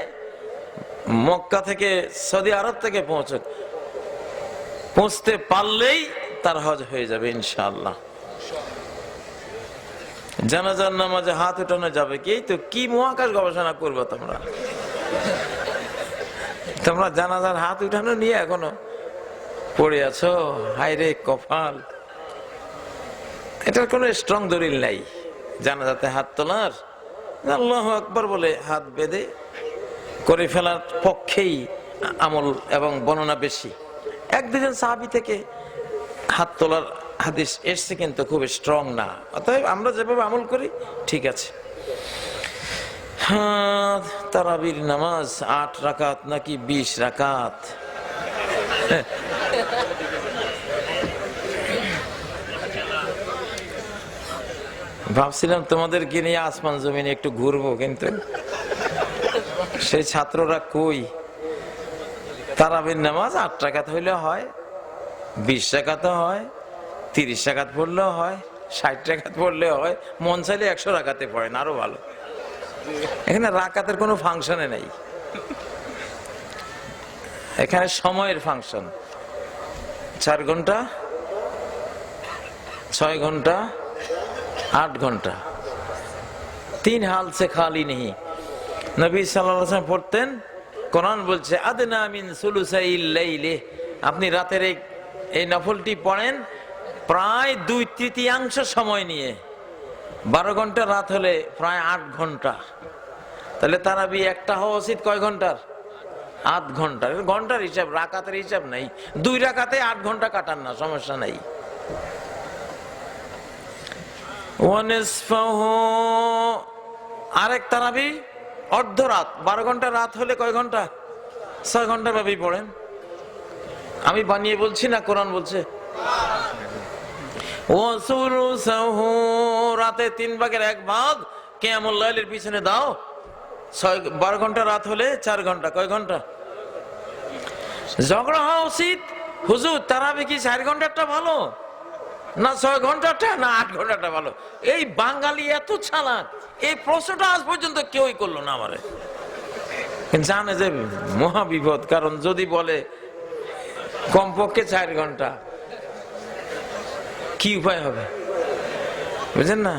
S1: মক্কা থেকে সৌদি আরব থেকে পৌঁছুক, পৌঁছতে পারলেই তার হজ হয়ে যাবে ইনশাআল্লাহ। জানাজার নামাজে হাত উঠানো যাবে কি? তো কি মহাকাশ গবেষণা করবো তোমরা? তোমরা জানাজার হাত উঠানো নিয়ে এখনো পড়ে আছো। হায় রে কপাল, এটার কোনো স্ট্রং দলিল নাই জানাজাতে হাত তোলার। আল্লাহু আকবার বলে হাত বেঁধে করে ফেলার পক্ষেই আমল এবং বর্ণনা বেশি। 1-2 জন সাহাবী থেকে হাত তোলার হাদিস এসছে কিন্তু খুব স্ট্রং না, অতএব আমরা যেভাবে আমল করি ঠিক আছে। হ্যাঁ, তারাবির নামাজ 8 রাকাত নাকি 20 রাকাত? ভাবছিলাম তোমাদেরকে নিয়ে আসমান জমিনে একটু ঘুরবো, কিন্তু সেই ছাত্ররা কই। তারাবির নামাজ 8 রাকাত হইলে হয়, 20 রাকাত হয়, 30 রাকাত পড়লেও হয়, 60 রাকাত পড়লেও হয়, মন চাইলে 100 রাকাতে পড়েন, আরো ভালো। এখানে রাকাতের কোনো ফাংশনে নেই, এখানে সময়ের ফাংশন। 4 ঘন্টা, 6 ঘন্টা, 8 ঘন্টা, 3 হাল সে খালি নেই। নবী সাল্লাল্লাহু আলাইহি ওয়াসাল্লাম পড়তেন, কোরআন বলছে আদনা মিন সুলুসাইল লাইলি, আপনি রাতের এই নফলটি পড়েন প্রায় 2/3 সময় নিয়ে। 12 ঘন্টা রাত হলে প্রায় 8 ঘন্টা। তাহলে তারাবি একটা হওয়া উচিত কয় ঘন্টার? 8 ঘন্টার। ঘন্টার হিসাব, রাকাতের হিসাব নাই। 2 রাকাতে 8 ঘন্টা কাটান না, সমস্যা নাই। আরেক তারাবি অর্ধরাত, 12 ঘন্টা রাত হলে কয় ঘন্টা? 6 ঘন্টা ভাবি পড়েন। আমি বানিয়ে বলছি না, কোরআন বলছে। রাতে 3/1 কিয়ামুল লাইলের পিছনে দাও। 12 ঘন্টা রাত হলে 4 ঘন্টা, কয় ঘন্টা? ঝগড়া হওয়া উচিত, হুজুর তারাবি কি 4 ঘন্টাটা ভালো না 6 ঘন্টাটা না 8 ঘন্টাটা ভালো? এই বাঙালি এত চালাক, এই প্রশ্নটা আজ পর্যন্ত কেউই করলো না। আমারে জানে যে মহাবিপদ, কারণ যদি বলে কমপক্ষে 4 ঘন্টা, কি উপায় হবে? বুঝলেন না,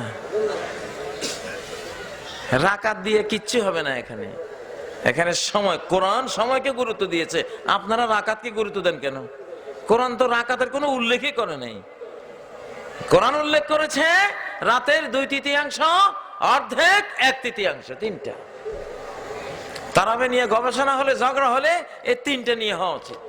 S1: রাকাত দিয়ে কিচ্ছু হবে না। এখানে সময়, কোরআন সময়কে গুরুত্ব দিয়েছে, আপনারা রাকাতকে গুরুত্ব দেন কেন? কোরআন তো রাকাতের কোনো উল্লেখই করে নাই। কোরআন উল্লেখ করেছে রাতের 2/3, অর্ধেক 1/3, 3টা। তারাবি নিয়ে গবেষণা হলে, ঝগড়া হলে এই 3টে নিয়ে হওয়া উচিত।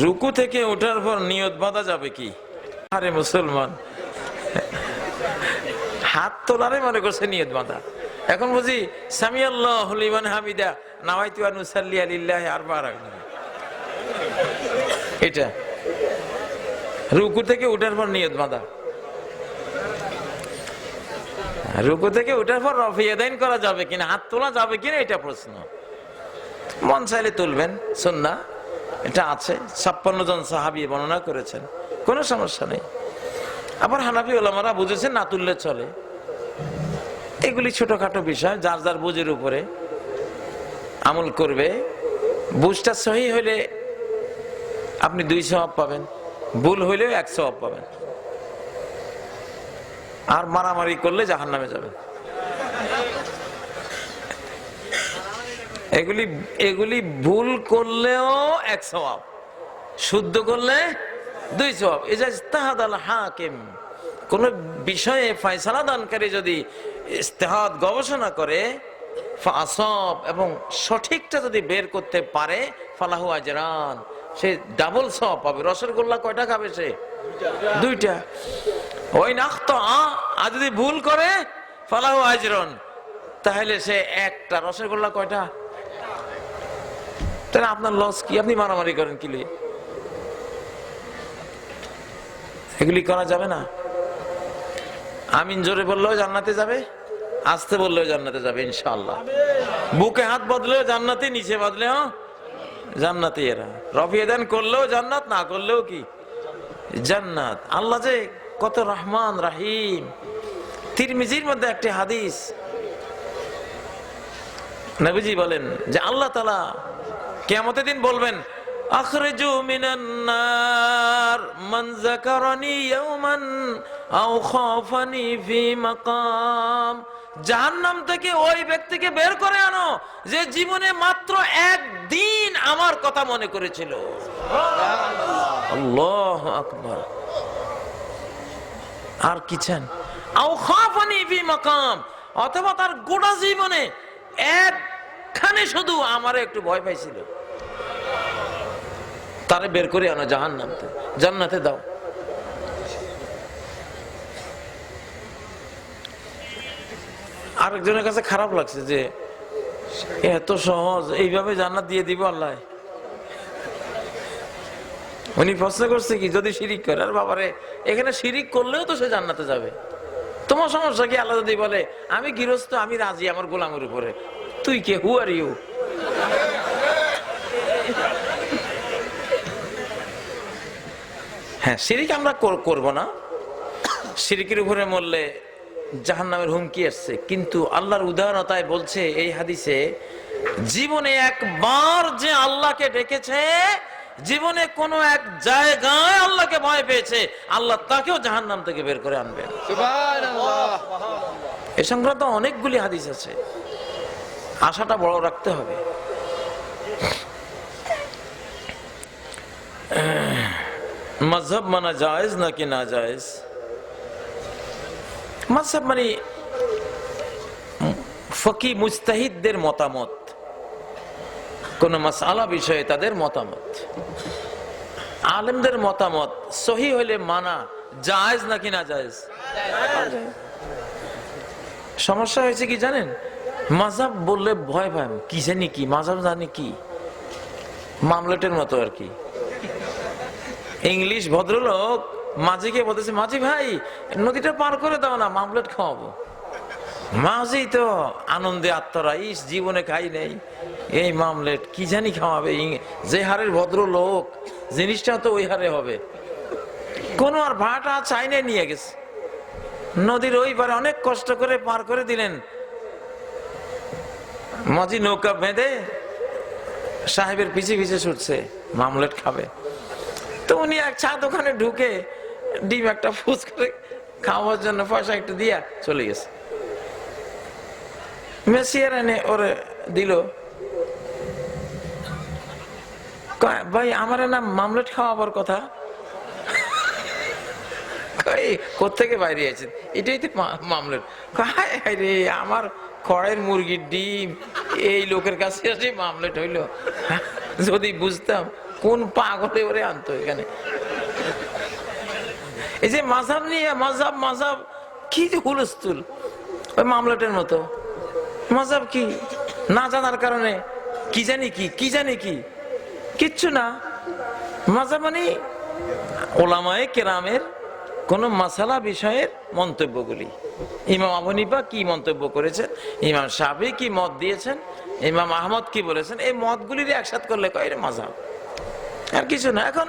S1: রুকু থেকে ওঠার পর নিয়ত বাঁধা যাবে কি? আরে মুসলমান, হাত তোলারে মনে করছে নিয়ত বাঁধা। এখন বুঝি সামি আল্লাহু লিমান হামিদা নাওয়াইতু আন উসাল্লি লিল্লাহি 4 রাকাত, এটা রুকু থেকে ওঠার পর নিয়ত বাঁধা। রুকু থেকে ওঠার পর রফিয়াদাইন করা যাবে কিনা, হাত তোলা যাবে কিনা, এটা প্রশ্ন। মন চাইলে তুলবেন, সুন্নাহ, এটা আছে। 56 জন সাহাবী বর্ণনা করেছেন, কোনো সমস্যা নেই। আবার হানাফি ওলামারা বুঝেছেন না তুললে চলে। এগুলি ছোটখাটো বিষয়, যার যার বুঝের উপরে আমল করবে। বুঝটা সহি হইলে আপনি 2 সওয়াব পাবেন, ভুল হইলেও 1 সওয়াব পাবেন। আর মারামারি করলে জাহান্নামে যাবেন। এগুলি ভুল করলেও 1 সওয়াব, শুদ্ধ করলে 2 সওয়াব। ইজতাহাদাল হাকিম, কোন বিষয়ে ফয়সালা দানকারী যদি ইজতিহাদ গবেষণা করে, ফাসাব, এবং সঠিকটা যদি বের করতে পারে, ফালাহু আজরান, সে ডাবল সওয়াব পাবে। রসগোল্লা কয়টা খাবে সে? 2টা। ওই নাখতা, আর যদি ভুল করে ফালাহু আজরুন, তাহলে সে 1টা। রসগোল্লা কয়টা? তাহলে আপনার লস কি? আপনি মারামারি করেন কি? এগুলি করা যাবে না। আমিন জোরে বললেও জান্নাতে যাবে, আস্তে বললেও জান্নাতে যাবে ইনশাআল্লাহ। বুকে হাত বদলেও জান্নাতি, নিচে বদলেও জান্নাতি। এরা রফিয়াদান করলেও জান্নাত, না করলেও কি জান্নাত। আল্লাহ যে কত রহমান রাহিম। তিরমিজির মধ্যে একটি হাদিস, নবীজি বলেন যে আল্লাহ তাআলা কিয়ামতের দিন বলবেন, আখরিজু মিনান নার মান যাকারানি ইয়াওমান আও খাফানি ফি মাকাম। জাহান্নাম থেকে ওই ব্যক্তিকে বের করে আনো যে জীবনে মাত্র 1 দিন আমার কথা মনে করেছিল। আল্লাহু আকবার। আর কি চান? আও খাফানি ফি মাকাম, অথবা তার গোটা জীবনে একখানে শুধু আমারে একটু ভয় পাইছিল। তারে বের করে আনো জাহান্নামতে, জান্নাতে দাও। আরেকজনের কাছে খারাপ লাগছে যে এত সহজ এইভাবে জান্নাত দিয়ে দিব আল্লাহ। উনি প্রশ্ন করছে কি, যদি শিরিক করে, আর বাবারে এখানে শিরিক করলেও তো সে জান্নাতে যাবে, তোমার সমস্যা কি? আল্লাহ যদি বলে আমি গৃহস্থ, আমি রাজি আমার গোলামের উপরে, তুই কে? হু আর ইউ? হ্যাঁ, শিরিক আমরা করব না, শিরিকের উপরে মরলে জাহান্নামের হুমকি আসছে, কিন্তু আল্লাহর উদাহরণতায় বলছে এই হাদিসে, জীবনে একবার যে আল্লাহকে ডেকেছে, জীবনে কোনো এক জায়গায় আল্লাহকে ভয় পেয়েছে, আল্লাহ তাকেও জাহান্নাম থেকে বের করে আনবেন।
S2: সুবহানাল্লাহ।
S1: এ সংক্রান্ত অনেকগুলি হাদিস আছে, আশাটা বড় রাখতে হবে। মাযহাব মানা জায়েজ নাকি না জায়েজ? মাযহাব মানে ফকি মুজতাহিদদের মতামত, কোন মাসআলা বিষয়ে তাদের মতামত, আলেমদের মতামত সহিহ হলে মানা জায়েজ নাকি না জায়েজ? সমস্যা হয়েছে কি জানেন, মাযহাব বললে ভয় পায়, কি জানি কি মাযহাব, জানি কি, মামলেটের মতো আর কি। ইংলিশ ভদ্রলোক মাঝিকে বলতেছে, মাঝি ভাই নদীটা পার করে দাও না, মামলেট খাওয়াবো। মাঝি তো আনন্দে আত্মরা, ইস জীবনে খাই নেই, এই মামলেট কি জানি খাওয়াবে। যে হারের ভদ্রলোক, জিনিসটা তো ওই হারে হবে। কোন আর ভাড়াটা চাইনে নিয়ে গেছে, নদীর ওই পারে অনেক কষ্ট করে পার করে দিলেন। মাঝি নৌকা বেঁধে সাহেবের পিছে পিছে ছুটছে, মামলেট খাবে। তো উনি এক চা দোকানে ঢুকে ডিম একটা ফুস করে খাওয়ার জন্য পয়সা একটু দিয়া চলে গেছে। মেসিয়ার এনে ওরে দিল, ভাই আমার নাম মামলেট খাওয়াবার কথা, কোথেকে বাইরে আছেন? এটাই তো মামলেট। রে আমার খড়ের মুরগির ডিম এই লোকের কাছে আসে মামলেট হইলো, যদি বুঝতাম কোন পাগলে ওরে আনতো এখানে। এই যে মাযহাব নিয়ে মাযহাব মাযহাব কি যে হুলস্থুল, ওই মামলেটের মতো। মাযহাব কি না জানার কারণে কি জানি কি, কি জানি কি, কিচ্ছু না। মাযহাব মানে ওলামায়ে কেরামের কোন মাসালা বিষয়ের মন্তব্যগুলি। ইমাম আবু হানিফা কি মন্তব্য করেছেন, ইমাম শাফি কি মত দিয়েছেন, ইমাম আহমদ কি বলেছেন, এই মতগুলির একসাথ করলে কয় মাযহাব, আর কিছু না। এখন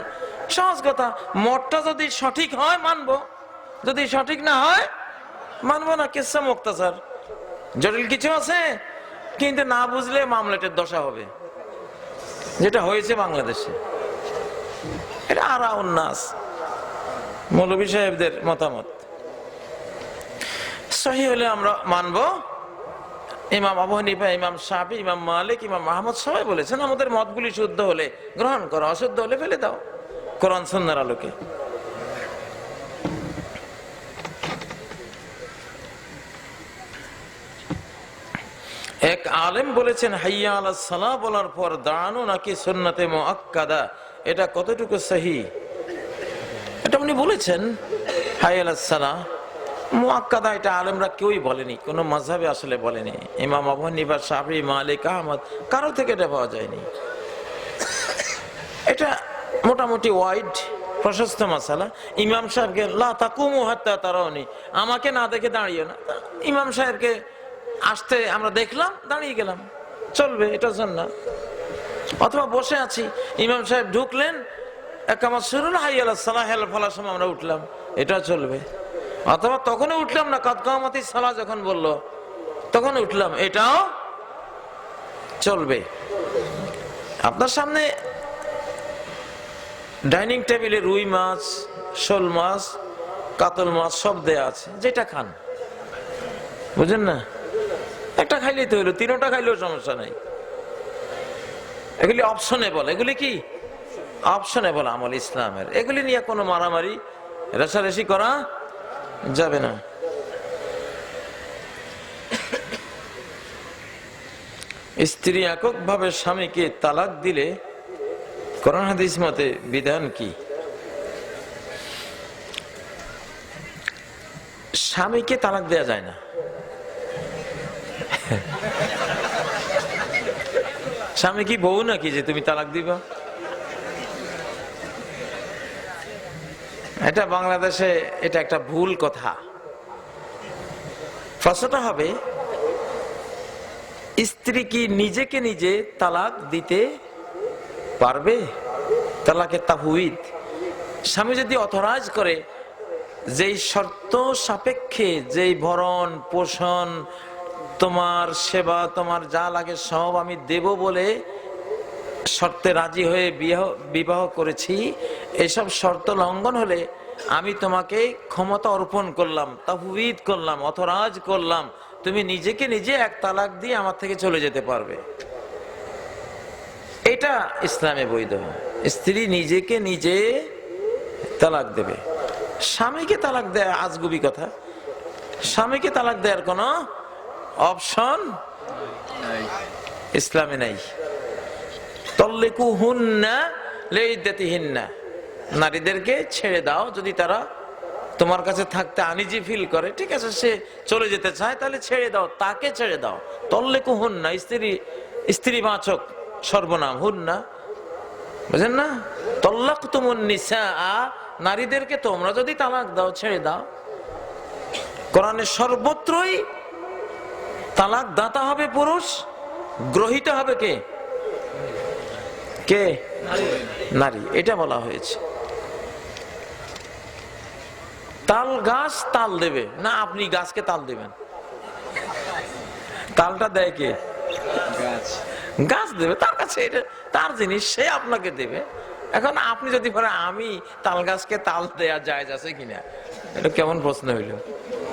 S1: সহজ কথা, মতটা যদি সঠিক হয় মানবো, যদি সঠিক না হয় মানবো না। কিসসা মুখতাসার, জটিল কিছু আছে, কিন্তু না বুঝলে মামলেটের দশা হবে, যেটা হয়েছে বাংলাদেশে। এটা আরাউন নাস, মৌলভী সাহেবদের মতামত। সহিহ হলে আমরা মানবো। ইমাম আবু হানিফা, ইমাম শাফি, ইমাম মালিক, ইমাম আহমদ সবাই বলেছেন আমাদের মতগুলি শুদ্ধ হলে গ্রহণ করো, অশুদ্ধ হলে ফেলে দাও কোরআন সুন্নাহর আলোকে। এক আলেম বলেছেন হাইয়া আলাস সালাহ বলার পর দাঁড়ানো নাকি সুন্নাতে মুআক্কাদা, এটা কতটুকু সহি? এটা উনি বলেছেন হাইয়া আলাস সালাহ মুআক্কাদা, এটা আলেমরা কেউই বলেনি, কোন মাযহাবে আসলে বলেনি। ইমাম আবু হানিফা, শাফি, মালিক, আহমদ কারো থেকে এটা পাওয়া যায়নি। এটা মোটামুটি ওয়াইড প্রশস্ত মাসালা। ইমাম সাহেবকে লা তাকুমু হাত্তা তারাউনি, আমাকে না দেখে দাঁড়িয়ে না। ইমাম সাহেবকে আসতে আমরা দেখলাম, দাঁড়িয়ে গেলাম, চলবে, এটা সুন্নাহ। অথবা বসে আছি, ইমাম সাহেব ঢুকলেন, একামত শুরু হলো, হাইয়া আলাস সালাহ ফলার সময় আমরা উঠলাম, এটা চলবে। অথবা তখনও উঠলাম না, কাদ কামাতিস সালাহ যখন বললো তখন উঠলাম, এটাও চলবে। আপনার সামনে ডাইনিং টেবিলে রুই মাছ, শোল মাছ, কাতল মাছ সব দেয়া আছে, যেটা খান, বুঝেন না, একটা খাইলেই তো হইলো, তিনটা খাইলেও সমস্যা নাই। এগুলি অপশনেবল, এগুলি কি অপশনেবল আমল ইসলামের। এগুলি নিয়ে কোনো মারামারি রেষারেষি করা যাবে না। স্ত্রী এককভাবে স্বামীকে তালাক দিলে কোরআন হাদিস মতে বিধান কি? স্বামীকে তালাক দেয়া যায় না। স্বামী কি বউ নাকি যে তুমি তালাক দিবা? এটা বাংলাদেশে এটা একটা ভুল কথা। প্রশ্নটা হবে, স্ত্রী কি নিজেকে নিজে তালাক দিতে পারবে? তালাকে তাহউইদ স্বামী যদি অথরাইজ করে, যেই শর্ত সাপেক্ষে, যেই ভরণ পোষণ, তোমার সেবা, তোমার যা লাগে সব আমি দেব বলে শর্তে রাজি হয়ে বিবাহ করেছি, এসব শর্ত লঙ্ঘন হলে আমি তোমাকে ক্ষমতা অর্পণ করলাম, তাহউইদ করলাম, অথরাইজ করলাম, তুমি নিজেকে নিজে এক তালাক দিয়ে আমার থেকে চলে যেতে পারবে। এটা ইসলামে বৈধ। স্ত্রী নিজেকে নিজে তালাক দেবে। স্বামীকে তালাক দেয়া আজগুবি কথা। স্বামীকে তালাক দেওয়ার কোনো অপশন ইসলামে নাই। তল্লিকুহুন্না লিইদ্দাতিহিন্না, নারীদেরকে ছেড়ে দাও যদি তারা তোমার কাছে থাকতে আনইজি ফিল করে। ঠিক আছে, সে চলে যেতে চায়, তাহলে ছেড়ে দাও, তাকে ছেড়ে দাও। তল্লিকুহুন্না স্ত্রীবাচক সর্বনাম, হুন্না, বুঝেন না? তল্লাকতুমুন নিসা, নারীদেরকে তোমরা যদি তালাক দাও, ছেড়ে দাও। কোরআনে সর্বত্রই তালাক দাতা হবে পুরুষ, গ্রহীত হবে কে? কে? নারী। এটা বলা হয়েছে। তাল গাছ তাল দেবে না, আপনি গাছকে তাল দেবেন? তালটা দেয় কে? গাছ দেবে, তার কাছে এটা তার জিনিস, সে আপনাকে দেবে। এখন আপনি যদি বলেন আমি তাল গাছকে তাল দেয়া যায় আছে কিনা, এটা কেমন প্রশ্ন হইল?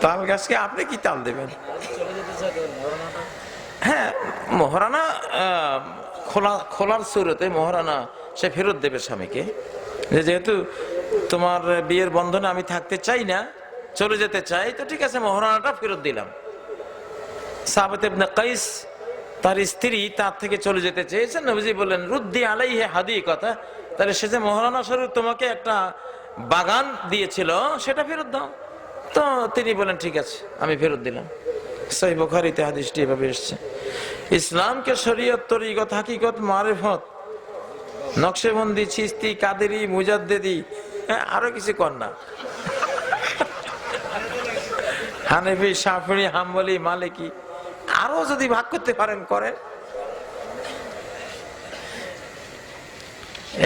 S1: তাল গাছকে আপনি কি তাল দেবেন? হ্যাঁ, মহারানা খোলার সুরতে মহারানা সে ফেরত দেবে স্বামীকে, যেহেতু তোমার বিয়ের বন্ধনে আমি থাকতে চাই না, চলে যেতে চাই, তো ঠিক আছে মহারানাটা ফেরত দিলাম। সাবিত ইবনে কাইস, তার স্ত্রী তার থেকে চলে যেতে চেয়েছেন, নবীজি বললেন রুদ্দি আলাইহি হাদিকাতা, তাহলে সে যে মহারানা স্বরূপ তোমাকে একটা বাগান দিয়েছিল সেটা ফেরত দাও। তো তিনি বলেন ঠিক আছে, আমি ফেরত দিলাম। সহিহ বুখারীতে হাদিসটি এভাবে এসেছে। ইসলামকে শরীয়ত, তরিকত, হাকিকত, মারিফত, নকশেবন্দি, চিশতি, কাদেরি, মুজাদ্দেদি, আরো কিছু কর না, হানেফি, শাফিঈ, হাম্বলি, মালিকি, আরো যদি ভাগ করতে পারেন করেন।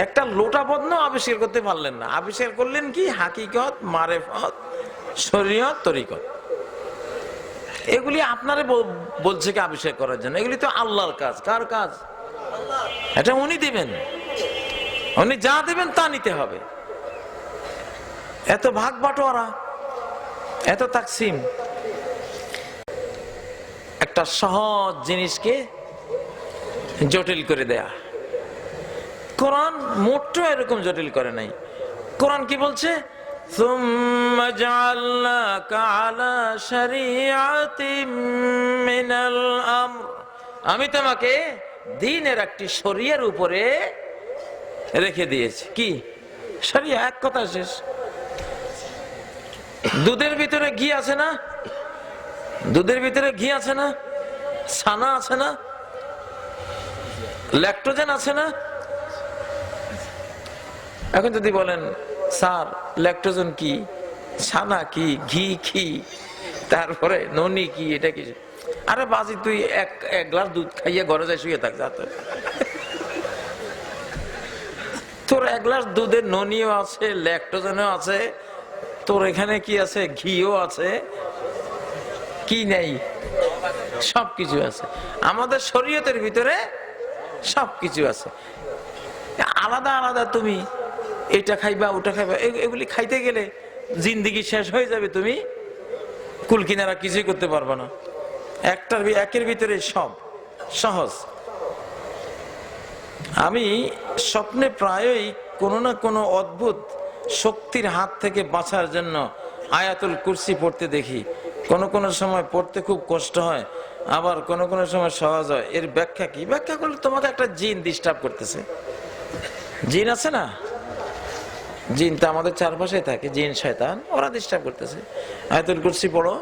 S1: একটা লোটা পদ্ম আবিষ্কার করতে পারলেন না, আবিষ্কার করলেন কি? হাকিকত, মারিফত, শরীয়ত, তরিকত। এগুলি আপনারে বলছে কি আবিষ্কার করার জন্য? এগুলি তো আল্লাহর কাজ। কার কাজ? এটা উনি দিবেন, উনি যা দিবেন তা নিতে হবে। এত ভাগ বাটোয়ারা, এত তাকসিম, একটা সহজ জিনিসকে জটিল করে দেয়া। কোরআন মোটো এরকম জটিল করে নাই। কোরআন কি বলছে? সুম্মা জাআলনাকা আলা শরীআতিম মিনাল আমর, আমি তোমাকে দ্বীনের একটি শরিয়ার উপরে রেখে দিয়েছি। কি শরিয়া? এক কথা শেষ। দুধের ভিতরে ঘি আছে না? দুধের ভিতরে ঘি আছে না? ছানা আছে না? ল্যাকটোজেন আছে না? এখন যদি বলেন স্যার ল্যাকটোজেন কি, ছানা কি, ঘি কি, তারপরে ননি কি, এটা কি? আরে বাজি, তুই এক গ্লাস দুধ খাইয়ে ঘরে যাই শুয়ে থাক, তোর এক গ্লাস দুধের ননিও আছে, ল্যাকটোজেনও আছে, তোর এখানে কি আছে? ঘিও আছে, কি নেই? সবকিছু আছে। আমাদের শরীয়তের ভিতরে সবকিছু আছে। আলাদা আলাদা তুমি এটা খাইবা, ওটা খাইবা, এগুলি খাইতে গেলে জিন্দিগি শেষ হয়ে যাবে, তুমি কুল কিনারা কিছুই করতে পারবে না। একের ভিতরে সব সহজ। আমি স্বপ্নে প্রায়ই কোনো না কোনো অদ্ভুত শক্তির হাত থেকে বাঁচার জন্য আয়াতুল কুরসি পড়তে দেখি। কোনো কোনো সময় পড়তে খুব কষ্ট হয়, আবার কোনো কোনো সময় সহজ হয়। এর ব্যাখ্যা কি? ব্যাখ্যা করলে তোমাকে একটা জিন ডিস্টার্ব করতেছে, জিন আছে না, জিন তো আমাদের চারপাশে থাকে, জিন শয়তান ওরা ডিস্টার্ব করতেছে। আয়াতুল কুরসি পড়ো,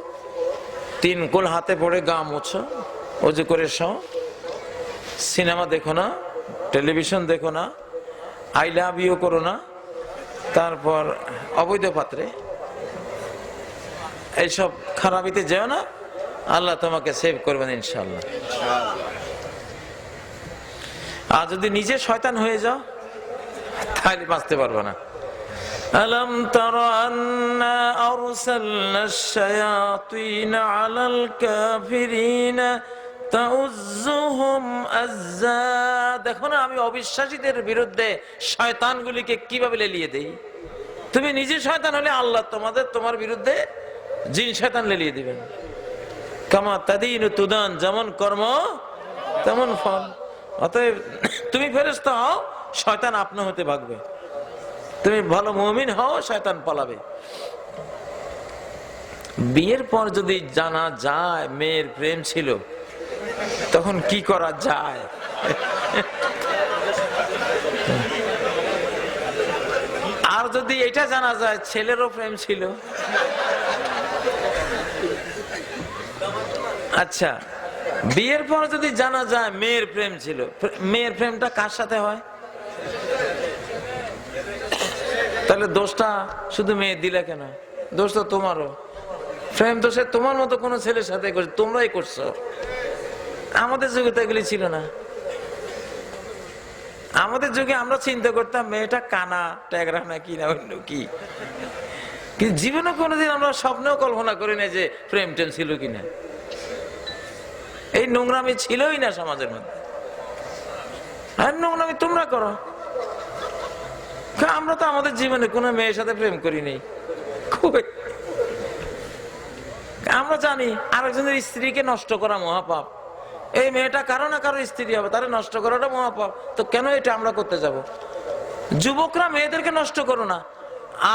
S1: 3 কুল হাতে পড়ে গা মুছো, ওযু করে শো, সিনেমা দেখো না, টেলিভিশন দেখো না, আই লাভ ইউ করো না, তারপর অবৈধ পাত্রে এইসব খারাপিতে যেও না, আল্লাহ তোমাকে সেভ করবেন ইনশাআল্লাহ। আর যদি নিজে শয়তান হয়ে যাও তাহলে বাঁচতে পারবে না। আলম তারা আন্না আরসালনা আশ-শায়াতিন আলাল কাফিরিনা তাউযুহুম আযযা। দেখো না আমি অবিশ্বাসীদের বিরুদ্ধে শয়তানগুলিকে কিভাবে লেলিয়ে দেই। তুমি নিজে শয়তান হলে আল্লাহ তোমার বিরুদ্ধে জিন শয়তান লেলিয়ে দিবেন। কামা তাদিনু তুদান, যেমন কর্ম তেমন ফল। অতএব তুমি ফেরেশতা হও, শয়তান আপনা হতে ভাগবে। তুমি ভালো মুমিন হও, শয়তান পালাবে। বিয়ের পর যদি জানা যায় মেয়ের প্রেম ছিল, তখন কি করা যায়? আর যদি এটা জানা যায় ছেলেরও প্রেম ছিল, আচ্ছা বিয়ের পর যদি জানা যায় মেয়ের প্রেম ছিল, মেয়ের প্রেমটা কার সাথে হয়? তাহলে দোষটা শুধু মেয়ে দিলে কেন? দোষ তো তোমারও। প্রেম তো সে তোমার মতো কোন ছেলের সাথে করছে, তোমরাই করছো। আমাদের যুগে তো এগুলি ছিল না। আমাদের যুগে আমরা চিন্তা করতাম মেয়েটা কানা ট্যাগরা না কি না অন্য কি, কিন্তু জীবনে কোনোদিন আমরা স্বপ্নেও কল্পনা করি না যে প্রেম টেম ছিল কিনা। এই নোংরামি ছিলই না সমাজের মধ্যে। আর নোংরামি তোমরা করো। আমরা তো আমাদের জীবনে কোনো মেয়ের সাথে প্রেম করিনি। আমরা জানি আরেকজনের স্ত্রীকে নষ্ট করা মহাপাপ। এই মেয়েটা কারো না কারো স্ত্রী হবে, তারা নষ্ট করাটা মহাপাপ। তো কেন এটা আমরা করতে যাব? যুবকরা মেয়েদেরকে নষ্ট করো না,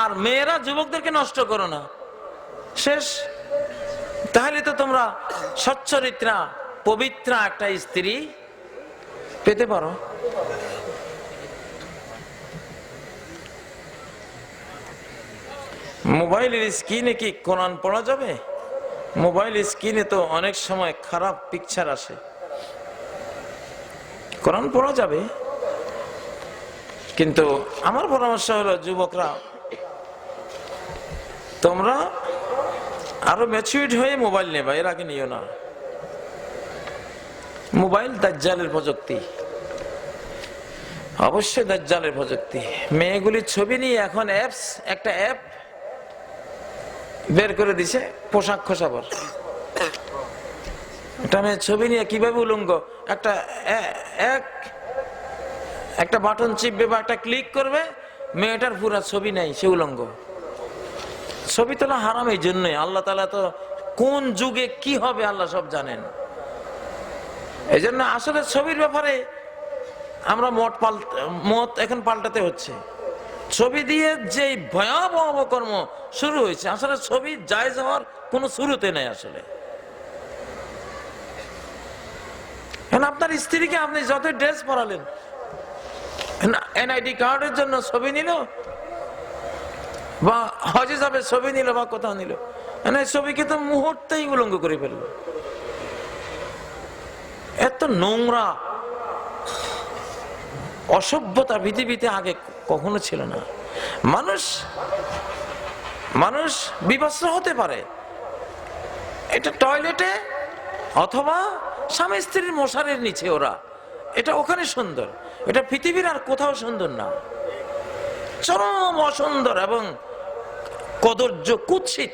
S1: আর মেয়েরা যুবকদেরকে নষ্ট করো না, শেষ। তাহলে তো তোমরা সচ্চরিত্রা পবিত্রা একটা স্ত্রী পেতে পারো। মোবাইলের স্ক্রিনে কি কোরআন পড়া যাবে? মোবাইল স্ক্রিনে তো অনেক সময় খারাপ পিকচার আসে। কোরআন পড়া যাবে, কিন্তু আমার পরামর্শ হলো যুবকরা তোমরা আরো ম্যাচিউরড হয়ে মোবাইল নেবা, এর আগে নিও না। মোবাইল দাজ্জালের প্রযুক্তি, অবশ্যই দাজ্জালের প্রযুক্তি। মেয়েগুলির ছবি নিয়ে এখন একটা অ্যাপ বের করে দিছে, পোশাক খোসাবার। একটা মেয়ের ছবি নিয়ে কিভাবে উলঙ্গ, একটা বাটন চিপবে বা একটা ক্লিক করবে, মেয়েটার পুরা ছবি নাই, সে উলঙ্গ। ছবি তোলা হারাম এই জন্যই। আল্লাহ তাআলা তো কোন যুগে কি হবে আল্লাহ সব জানেন। এই জন্য আসলে ছবির ব্যাপারে আমরা মত এখন পাল্টাতে হচ্ছে। ছবি দিয়ে যে ভয়াবহ কর্ম শুরু হয়েছে, আসলে ছবি জায়েজ হওয়ার কোনো শুরুতে নেই। আসলে আপনার স্ত্রীকে আপনি যত ড্রেস পরালেন, এনআইডি কার্ডের জন্য ছবি নিল, বা হজে যাবে ছবি নিল, বা কোথাও নিল, ছবিকে তো মুহূর্তেই উলঙ্গ করে ফেলল। এত নোংরা অসভ্যতা পৃথিবীতে আগে কখনো ছিল না। মানুষ বিবস্ত্র হতে পারে, এটা টয়লেটে অথবা স্বামী স্ত্রীর মশারির নিচে, ওরা এটা ওখানে সুন্দর। এটা পৃথিবীর আর কোথাও সুন্দর না, চরম অসুন্দর এবং কদর্য, কুৎসিত।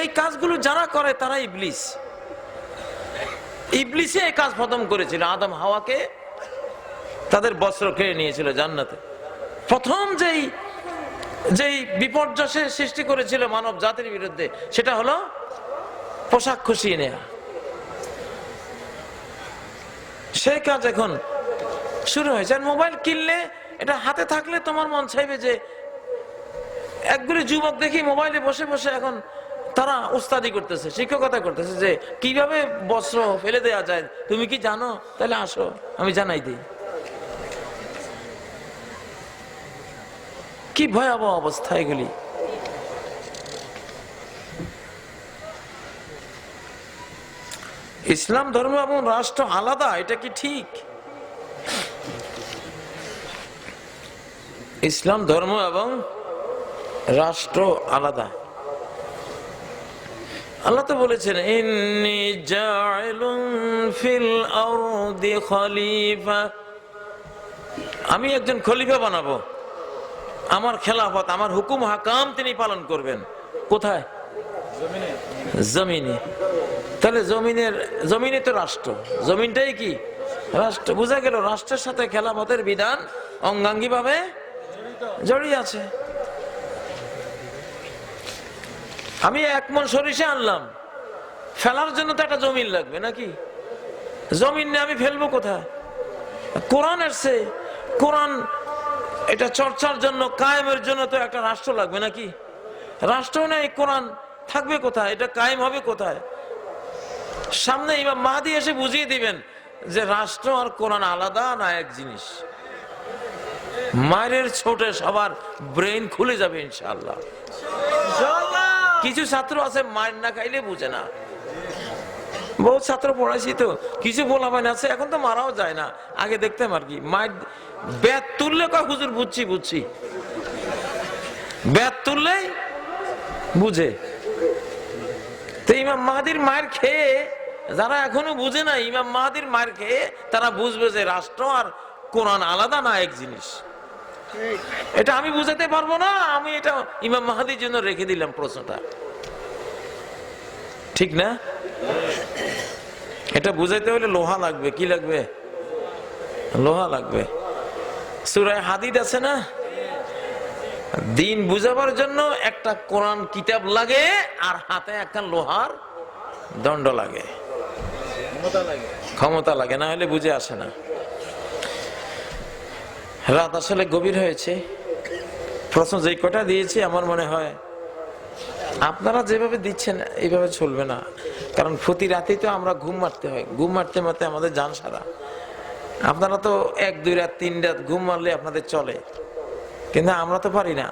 S1: এই কাজগুলো যারা করে তারা ইবলিস। ইবলিসে এই কাজ প্রথম করেছিল। আদম হাওয়াকে তাদের বস্ত্র কেড়ে নিয়েছিল জান্নাতে। প্রথম যেই বিপর্যয় সৃষ্টি করেছিল মানব জাতির বিরুদ্ধে, সেটা হলো পোশাক খুশিয়ে নেয়া। সেই কাজ এখন শুরু হয়েছে। মোবাইল কিনলে, এটা হাতে থাকলে তোমার মন চাইবে যে, একগুলি যুবক দেখি মোবাইলে বসে বসে এখন তারা উস্তাদি করতেছে, শিক্ষকতা করতেছে যে কিভাবে বস্ত্র ফেলে দেওয়া যায়। তুমি কি জানো? তাহলে আসো আমি জানাই দিই। কি ভয়াবহ অবস্থা এগুলি। ইসলাম ধর্ম এবং রাষ্ট্র আলাদা, এটা কি ঠিক? ইসলাম ধর্ম এবং রাষ্ট্র আলাদা। আল্লাহ তো বলেছেন ইন্নী জাইলুন ফিল আরদি খলিফা, আমি একজন খলিফা বানাবো, আমার খেলাফত, আমার হুকুম হাকাম তিনি পালন করবেন। কোথায়? জমিনে। তাহলে জমিনে তো রাষ্ট্র, জমিনটাই কি রাষ্ট্র। বোঝা গেল রাষ্ট্রের সাথে খেলাফতের বিধান অঙ্গাঙ্গী ভাবে জড়িয়ে আছে। আমি 1 মণ সরিষা আনলাম, ফেলার জন্য তো একটা জমিন লাগবে নাকি? জমিন নিয়ে আমি ফেলবো কোথায়? কোরআন আসছে, কোরআন এটা চর্চার জন্য, কায়েমের জন্য তো একটা রাষ্ট্র লাগবে নাকি? রাষ্ট্র নেই, কোরআন থাকবে কোথায়? এটা কায়েম হবে কোথায়? সামনে ইমাম মাহদী এসে বুঝিয়ে দিবেন যে রাষ্ট্র আর কোরআন আলাদা না এক জিনিস। মায়ের ছোটে সবার ব্রেন খুলে যাবে ইনশাআল্লাহ। কিছু ছাত্র আছে মায়ের না খাইলে বুঝে না। বহু ছাত্র পড়াইছি তো, কিছু বলাবেন আছে, এখন তো মারাও যায় না। আগে দেখতাম আর কি, মায়ের বেত তুললে কয় হুজুর বুঝছি বুঝছি, বেত তুললেই বুঝে। তো ইমাম মাহদীর মায়ের খেয়ে যারা এখনো বুঝে না, ইমাম মাহদীর মায়ের খেয়ে তারা বুঝবে যে রাষ্ট্র আর কোরআন আলাদা না এক জিনিস। এটা আমি বুঝাতে পারবো না, আমি এটা ইমাম মাহদীর জন্য রেখে দিলাম প্রশ্নটা, ঠিক না? এটা বুঝাইতে হলে লোহা লাগবে। কি লাগবে? লোহা লাগবে। সূরা হাদিদ আছে না, দিন বুঝাবার জন্য একটা কোরআন কিতাব লাগে আর হাতে একটা লোহার দণ্ড লাগে, ক্ষমতা লাগে, না হলে বুঝে আসে না। রাত আসলে গভীর হয়েছে। প্রশ্ন যেই কটা দিয়েছি আমার মনে হয় আপনারা যেভাবে দিচ্ছেন এইভাবে চলবে না, কারণ প্রতি রাতেই তো আমরা ঘুম মারতে হয়, ঘুম মারতে মারতে আমাদের জান সারা। আপনারা তো 1, 2 রাত 3 রাত ঘুম মারলে আপনাদের চলে, কিন্তু আমরা তো পারি না।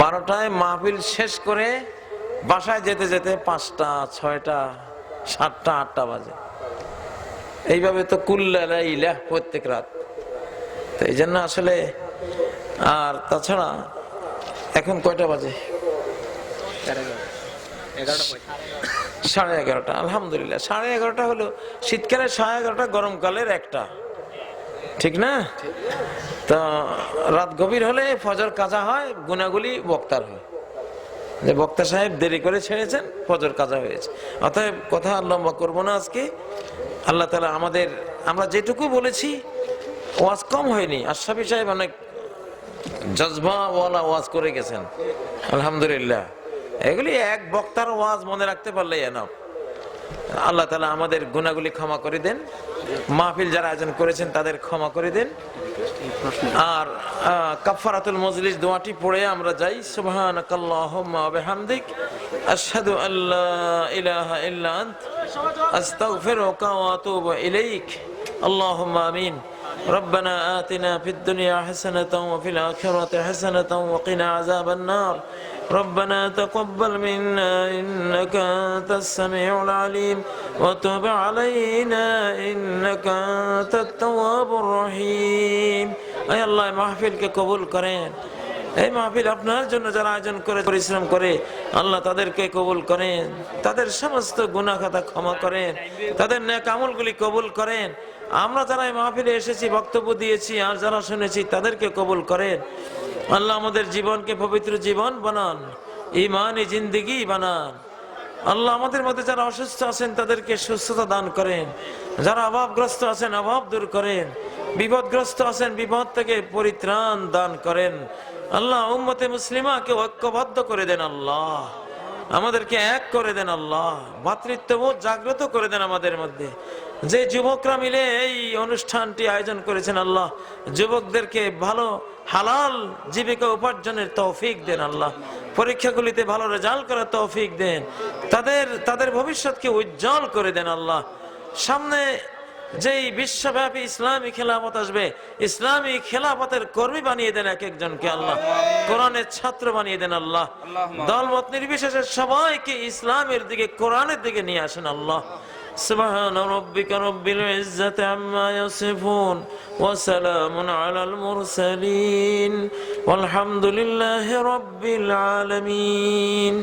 S1: 12টায় মাহফিল শেষ করে বাসায় যেতে যেতে 5টা, 6টা, 7টা, 8টা বাজে। এইভাবে তো কুল্লাইলা প্রত্যেক রাত। তো এই জন্য আসলে, আর তাছাড়া এখন কয়টা বাজে? 11:30। আলহামদুলিল্লাহ, 11:30 হলো শীতকালে 11:30, গরমকালের 1টা, ঠিক না? তো রাত গভীর হলে ফজর কাজা হয়, গুনাহগুলি বক্তার হয়, যে বক্তা সাহেব দেরি করে ছেড়েছেন, ফজর কাজা হয়েছে। অতএব কথা লম্বা করবো না আজকে। আল্লাহ তাআলা আমাদের, আমরা যেটুকু বলেছি ওয়াজ কম হয়নি। আশরাফি সাহেব অনেক জজবাওয়ালা ওয়াজ করে গেছেন, আলহামদুলিল্লাহ। এগুলি এক বক্তার ওয়াজ মনে রাখতে পারলেই এনাফ। আল্লাহ তাআলা আমাদের গুনাহগুলি ক্ষমা করে দেন, মাহফিল যারা আয়োজন করেছেন তাদের ক্ষমা করে দেন। আর কাফারাতুল মজলিস দোয়াটি পড়ে আমরা যাই। সুবহানাকাল্লাহুম্মা ওয়া বিহামদিক, আশহাদু আল্লা ইলাহা ইল্লা আনত, আস্তাগফিরুকা ওয়া আতুবু ইলাইক। আল্লাহুম্মা আমিন। ربنا آتنا في الدنيا حسنة وفي الآخرة حسنة وقنا عذاب النار. ربنا تقبل منا إنك أنت السميع العليم وتب علينا إنك أنت التواب الرحيم. أي الله محفل के कबूल करें। এই মাহফিল আপনার জন্য যারা আয়োজন করে পরিশ্রম করে, আল্লাহ তাদেরকে কবুল করেন, তাদের সমস্ত গুনাহ খাতা ক্ষমা করেন, তাদের নেক আমলগুলি কবুল করেন। আমরা যারা এই মাহফিলে এসেছি, বক্তব্য দিয়েছি আর যারা শুনেছি তাদেরকে কবুল করেন। আল্লাহ আমাদের জীবনকে পবিত্র জীবন বানান, ঈমানি জিন্দেগি বানান। আল্লাহ আমাদের মধ্যে যারা অসুস্থ আছেন তাদেরকে সুস্থতা দান করেন, যারা অভাবগ্রস্ত আছেন অভাব দূর করেন, বিপদগ্রস্ত আছেন বিপদ থেকে পরিত্রাণ দান করেন। আল্লাহ উম্মতে মুসলিমাকে ঐক্যবদ্ধ করে দেন, আল্লাহ আমাদেরকে এক করে দেন, আল্লাহ ভাতৃত্ববোধ জাগ্রত করে দেন আমাদের মধ্যে। যে যুবকরা মিলে এই অনুষ্ঠানটি আয়োজন করেছেন, আল্লাহ যুবকদেরকে ভালো হালাল জীবিকা উপার্জনের তৌফিক দেন, আল্লাহ পরীক্ষাগুলিতে ভালো রেজাল্ট করার তৌফিক দেন, তাদের ভবিষ্যৎকে উজ্জ্বল করে দেন। আল্লাহ সামনে যেই বিশ্বব্যাপী ইসলামী খেলাফত আসবে, ইসলামী খেলাফতের কর্মী বানিয়ে দেন এক একজনকে আল্লাহ, কোরআনের ছাত্র বানিয়ে দেন আল্লাহ, দলমত নির্বিশেষে সবাইকে ইসলামের দিকে, কোরআনের দিকে নিয়ে আসেন আল্লাহ। سبحان ربك رب العزة عما يصفون وسلام على المرسلين والحمد لله رب العالمين.